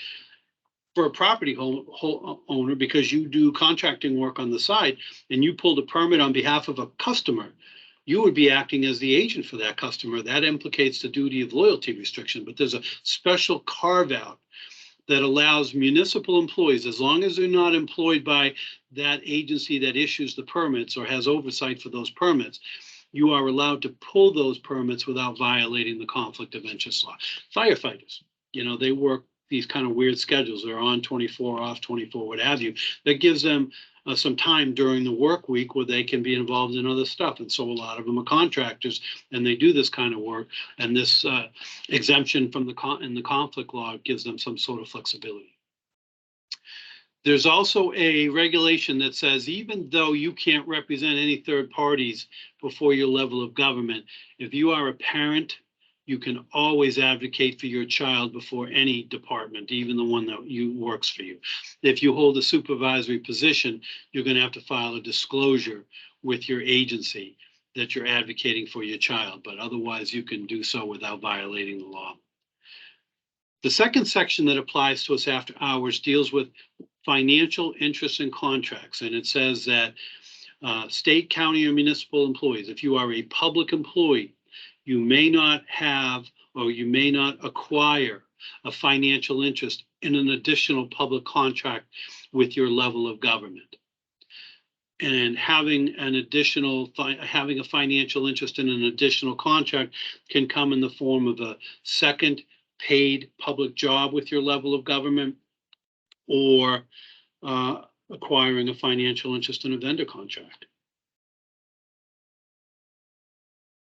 for a property owner, because you do contracting work on the side, and you pulled a permit on behalf of a customer, you would be acting as the agent for that customer. That implicates the duty of loyalty restriction, but there's a special carve out that allows municipal employees, as long as they're not employed by that agency that issues the permits or has oversight for those permits, you are allowed to pull those permits without violating the conflict of interest law. Firefighters, they work these kind of weird schedules. They're on 24, off 24, what have you. That gives them some time during the work week where they can be involved in other stuff. And so a lot of them are contractors and they do this kind of work. And this exemption from the conflict law gives them some sort of flexibility. There's also a regulation that says even though you can't represent any third parties before your level of government, if you are a parent, you can always advocate for your child before any department, even the one that works for you. If you hold a supervisory position, you're going to have to file a disclosure with your agency that you're advocating for your child, but otherwise you can do so without violating the law. The second section that applies to us after hours deals with financial interests and contracts. And it says that state, county, or municipal employees, if you are a public employee, you may not have or you may not acquire a financial interest in an additional public contract with your level of government. And having a financial interest in an additional contract can come in the form of a second paid public job with your level of government, or acquiring a financial interest in a vendor contract.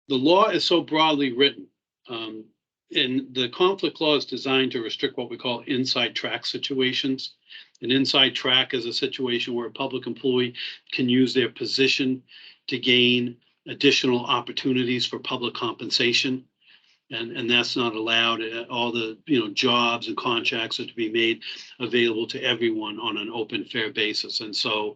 The law is so broadly written, and the conflict law is designed to restrict what we call inside track situations. An inside track is a situation where a public employee can use their position to gain additional opportunities for public compensation. And that's not allowed. All the jobs and contracts are to be made available to everyone on an open, fair basis. And so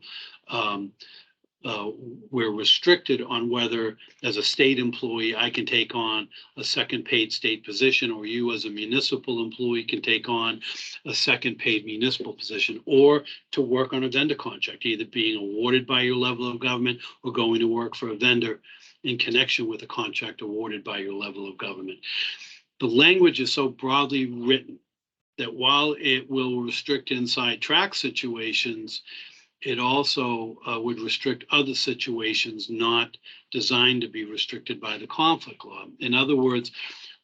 we're restricted on whether, as a state employee, I can take on a second paid state position, or you as a municipal employee can take on a second paid municipal position, or to work on a vendor contract, either being awarded by your level of government or going to work for a vendor in connection with a contract awarded by your level of government. The language is so broadly written that while it will restrict inside track situations, it also would restrict other situations not designed to be restricted by the conflict law. In other words,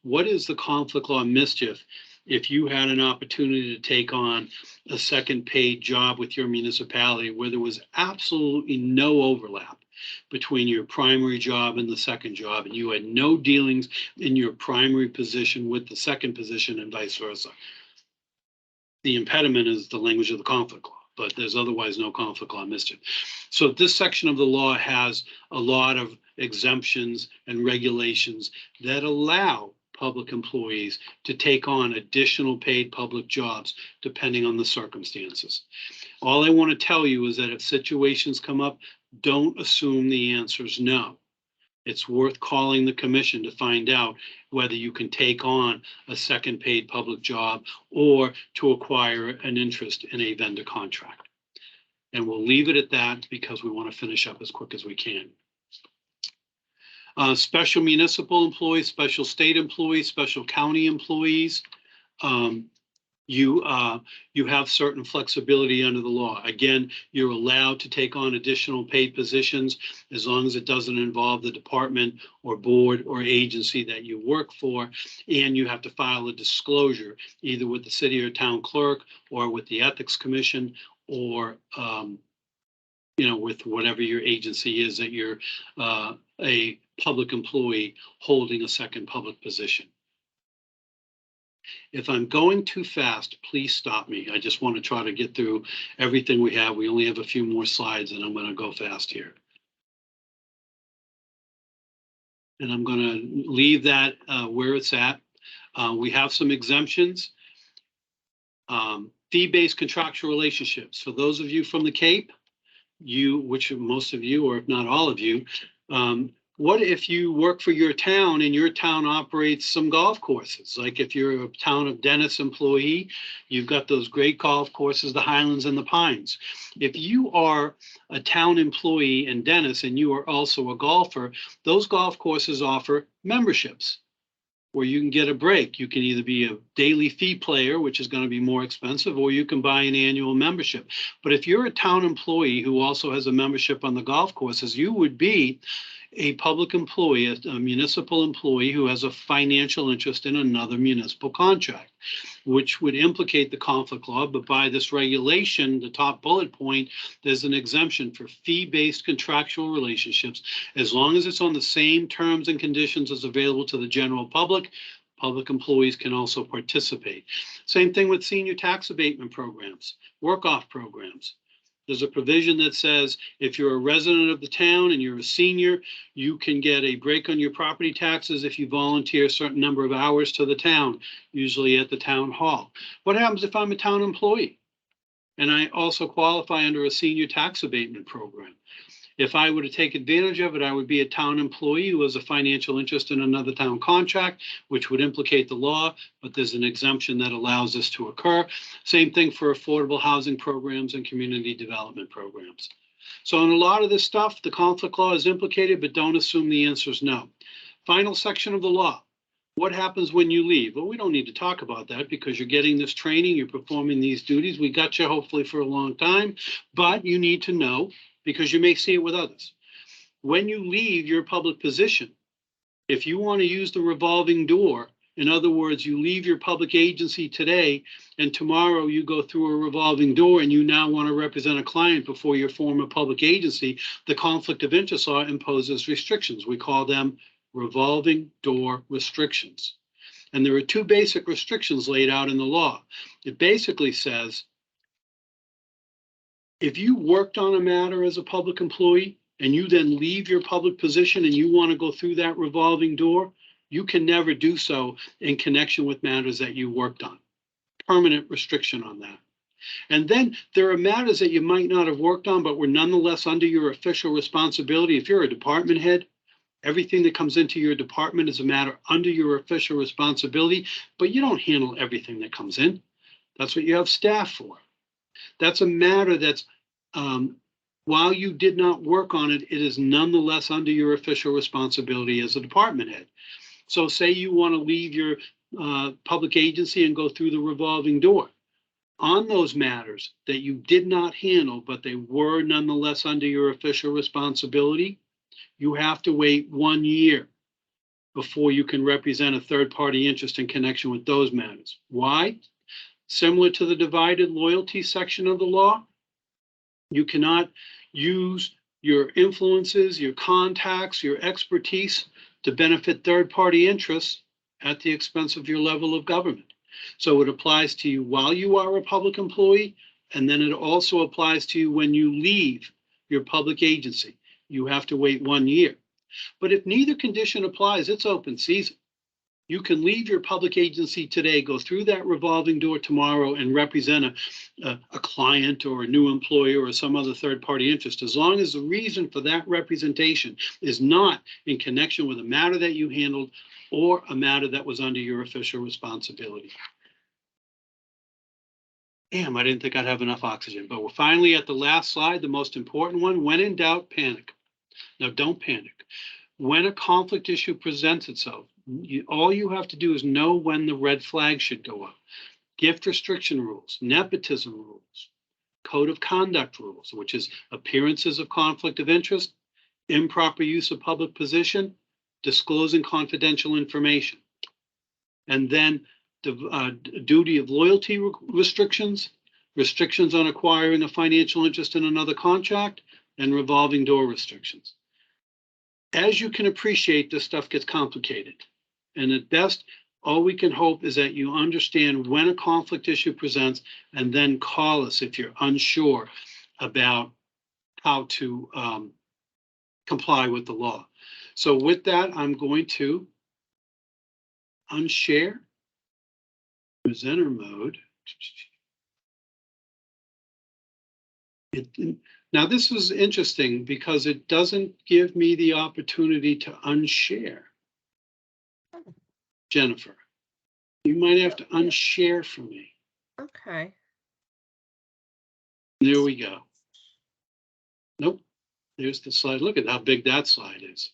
what is the conflict law mischief if you had an opportunity to take on a second paid job with your municipality where there was absolutely no overlap between your primary job and the second job, and you had no dealings in your primary position with the second position and vice versa? The impediment is the language of the conflict law, but there's otherwise no conflict law mischief. So this section of the law has a lot of exemptions and regulations that allow public employees to take on additional paid public jobs depending on the circumstances. All I want to tell you is that if situations come up, don't assume the answer is no. It's worth calling the commission to find out whether you can take on a second paid public job or to acquire an interest in a vendor contract. And we'll leave it at that because we want to finish up as quick as we can. Special municipal employees, special state employees, special county employees. you have certain flexibility under the law. Again, you're allowed to take on additional paid positions as long as it doesn't involve the department or board or agency that you work for. And you have to file a disclosure either with the city or town clerk or with the Ethics Commission or with whatever your agency is that you're a public employee holding a second public position. If I'm going too fast, please stop me. I just want to try to get through everything we have. We only have a few more slides and I'm going to go fast here. And I'm going to leave that where it's at. We have some exemptions. Fee-based contractual relationships. For those of you from the Cape, which most of you, or if not all of you, what if you work for your town and your town operates some golf courses? Like if you're a town of Dennis employee, you've got those great golf courses, the Highlands and the Pines. If you are a town employee in Dennis and you are also a golfer, those golf courses offer memberships where you can get a break. You can either be a daily fee player, which is going to be more expensive, or you can buy an annual membership. But if you're a town employee who also has a membership on the golf courses, you would be a public employee, a municipal employee who has a financial interest in another municipal contract, which would implicate the conflict law. But by this regulation, the top bullet point, there's an exemption for fee-based contractual relationships. As long as it's on the same terms and conditions as available to the general public, public employees can also participate. Same thing with senior tax abatement programs, work-off programs. There's a provision that says if you're a resident of the town and you're a senior, you can get a break on your property taxes if you volunteer a certain number of hours to the town, usually at the town hall. What happens if I'm a town employee and I also qualify under a senior tax abatement program? If I were to take advantage of it, I would be a town employee who has a financial interest in another town contract, which would implicate the law, but there's an exemption that allows this to occur. Same thing for affordable housing programs and community development programs. So in a lot of this stuff, the conflict law is implicated, but don't assume the answer is no. Final section of the law. What happens when you leave? Well, we don't need to talk about that because you're getting this training, you're performing these duties. We got you hopefully for a long time, but you need to know, because you may see it with others. When you leave your public position, if you want to use the revolving door, in other words, you leave your public agency today and tomorrow you go through a revolving door and you now want to represent a client before your former public agency, the conflict of interest law imposes restrictions. We call them revolving door restrictions. And there are two basic restrictions laid out in the law. It basically says, if you worked on a matter as a public employee and you then leave your public position and you want to go through that revolving door, you can never do so in connection with matters that you worked on. Permanent restriction on that. And then there are matters that you might not have worked on, but were nonetheless under your official responsibility. If you're a department head, everything that comes into your department is a matter under your official responsibility, but you don't handle everything that comes in. That's what you have staff for. That's a matter that's, while you did not work on it, it is nonetheless under your official responsibility as a department head. So say you want to leave your public agency and go through the revolving door. On those matters that you did not handle, but they were nonetheless under your official responsibility, you have to wait 1 year before you can represent a third-party interest in connection with those matters. Why? Similar to the divided loyalty section of the law, you cannot use your influences, your contacts, your expertise to benefit third-party interests at the expense of your level of government. So it applies to you while you are a public employee, and then it also applies to you when you leave your public agency. You have to wait 1 year. But if neither condition applies, it's open season. You can leave your public agency today, go through that revolving door tomorrow and represent a client or a new employer or some other third-party interest, as long as the reason for that representation is not in connection with a matter that you handled or a matter that was under your official responsibility. Damn, I didn't think I'd have enough oxygen, but we're finally at the last slide, the most important one. When in doubt, panic. Now, don't panic. When a conflict issue presents itself, all you have to do is know when the red flag should go up. gift restriction rules, nepotism rules, code of conduct rules, which is appearances of conflict of interest, improper use of public position, disclosing confidential information. And then the duty of loyalty restrictions, restrictions on acquiring a financial interest in another contract, and revolving door restrictions. As you can appreciate, this stuff gets complicated. And at best, all we can hope is that you understand when a conflict issue presents and then call us if you're unsure about how to comply with the law. So with that, I'm going to unshare presenter mode. Now this is interesting because it doesn't give me the opportunity to unshare. Jennifer, you might have to unshare for me. Okay. There we go. Nope. There's the slide. Look at how big that slide is.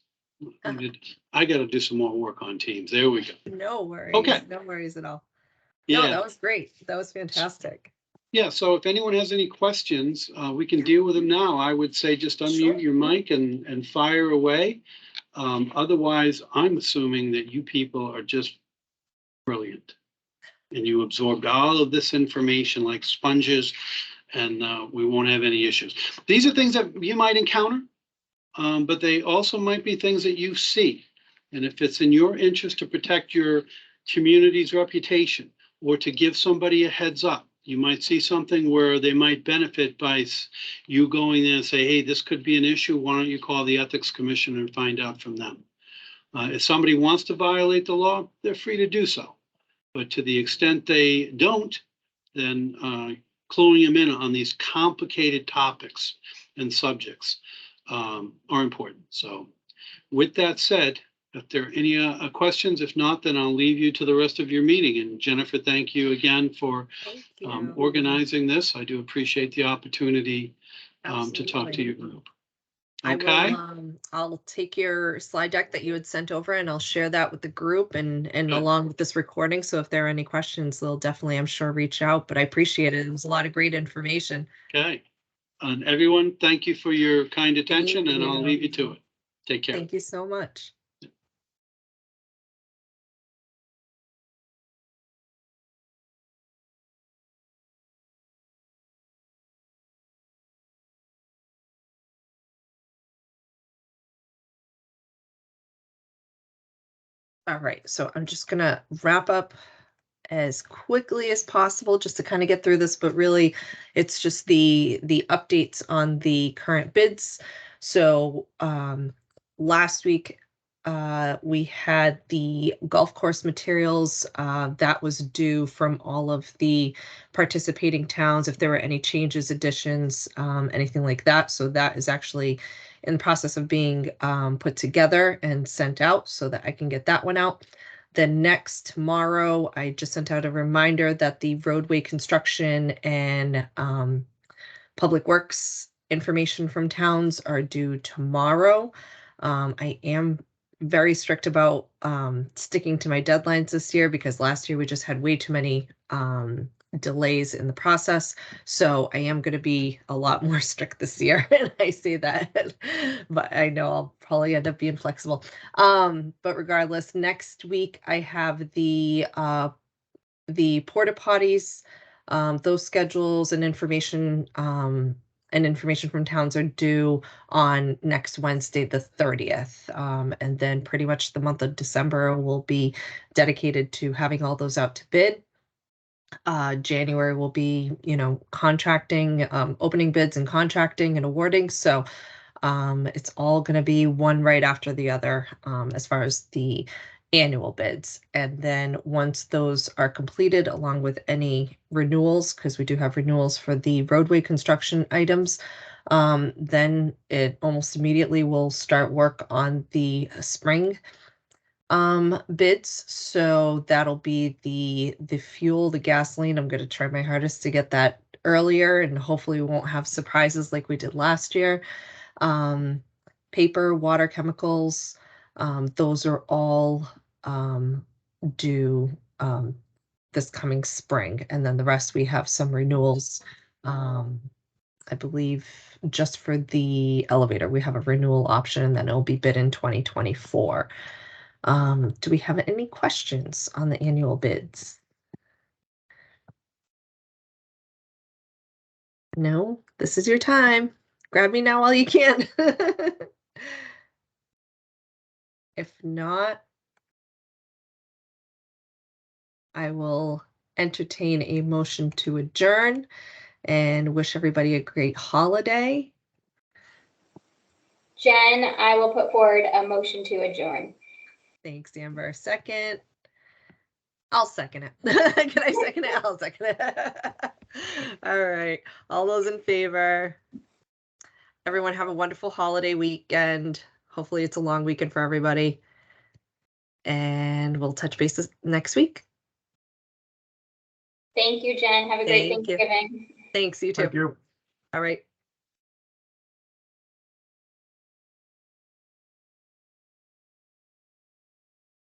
I got to do some more work on Teams. There we go. No worries. Okay. No worries at all. Yeah. No, that was great. That was fantastic. Yeah. So if anyone has any questions, we can deal with them now. I would say just unmute your mic and fire away. Otherwise, I'm assuming that you people are just brilliant and you absorbed all of this information like sponges, and we won't have any issues. These are things that you might encounter, but they also might be things that you see. And if it's in your interest to protect your community's reputation or to give somebody a heads up, you might see something where they might benefit by you going there and say, hey, this could be an issue. Why don't you call the Ethics Commission and find out from them? If somebody wants to violate the law, they're free to do so. But to the extent they don't, then cluing them in on these complicated topics and subjects are important. So with that said, if there are any questions, if not, then I'll leave you to the rest of your meeting. And Jennifer, thank you again for organizing this. I do appreciate the opportunity to talk to your group. Okay. I'll take your slide deck that you had sent over and I'll share that with the group and along with this recording. So if there are any questions, they'll definitely, I'm sure, reach out, but I appreciate it. It was a lot of great information. Okay. And everyone, thank you for your kind attention, and I'll leave you to it. Take care. Thank you so much. All right, so I'm just gonna wrap up as quickly as possible just to kind of get through this, but really it's just the updates on the current bids. So last week we had the golf course materials that was due from all of the participating towns if there were any changes, additions, anything like that. So that is actually in the process of being put together and sent out so that I can get that one out. Then next tomorrow, I just sent out a reminder that the roadway construction and public works information from towns are due tomorrow. I am very strict about sticking to my deadlines this year because last year we just had way too many delays in the process. So I am going to be a lot more strict this year. And I say that, but I know I'll probably end up being flexible. But regardless, next week I have the porta potties, those schedules and information from towns are due on next Wednesday, the 30th. And then pretty much the month of December will be dedicated to having all those out to bid. January will be, contracting, opening bids and contracting and awarding. So it's all going to be one right after the other as far as the annual bids. And then once those are completed, along with any renewals, because we do have renewals for the roadway construction items, then it almost immediately will start work on the spring bids. So that'll be the fuel, the gasoline. I'm going to try my hardest to get that earlier, and hopefully we won't have surprises like we did last year. Paper, water, chemicals, those are all due this coming spring, and then the rest we have some renewals. I believe just for the elevator, we have a renewal option, and then it'll be bid in 2024. Do we have any questions on the annual bids? No, this is your time. Grab me now while you can. If not, I will entertain a motion to adjourn and wish everybody a great holiday. Jen, I will put forward a motion to adjourn. Thanks, Amber. Second. I'll second it. Can I second it? I'll second it. All right. All those in favor. Everyone have a wonderful holiday weekend. Hopefully it's a long weekend for everybody. And we'll touch bases next week. Thank you, Jen. Have a great Thank you. Thanksgiving. Thanks, you too. Thank you. All right.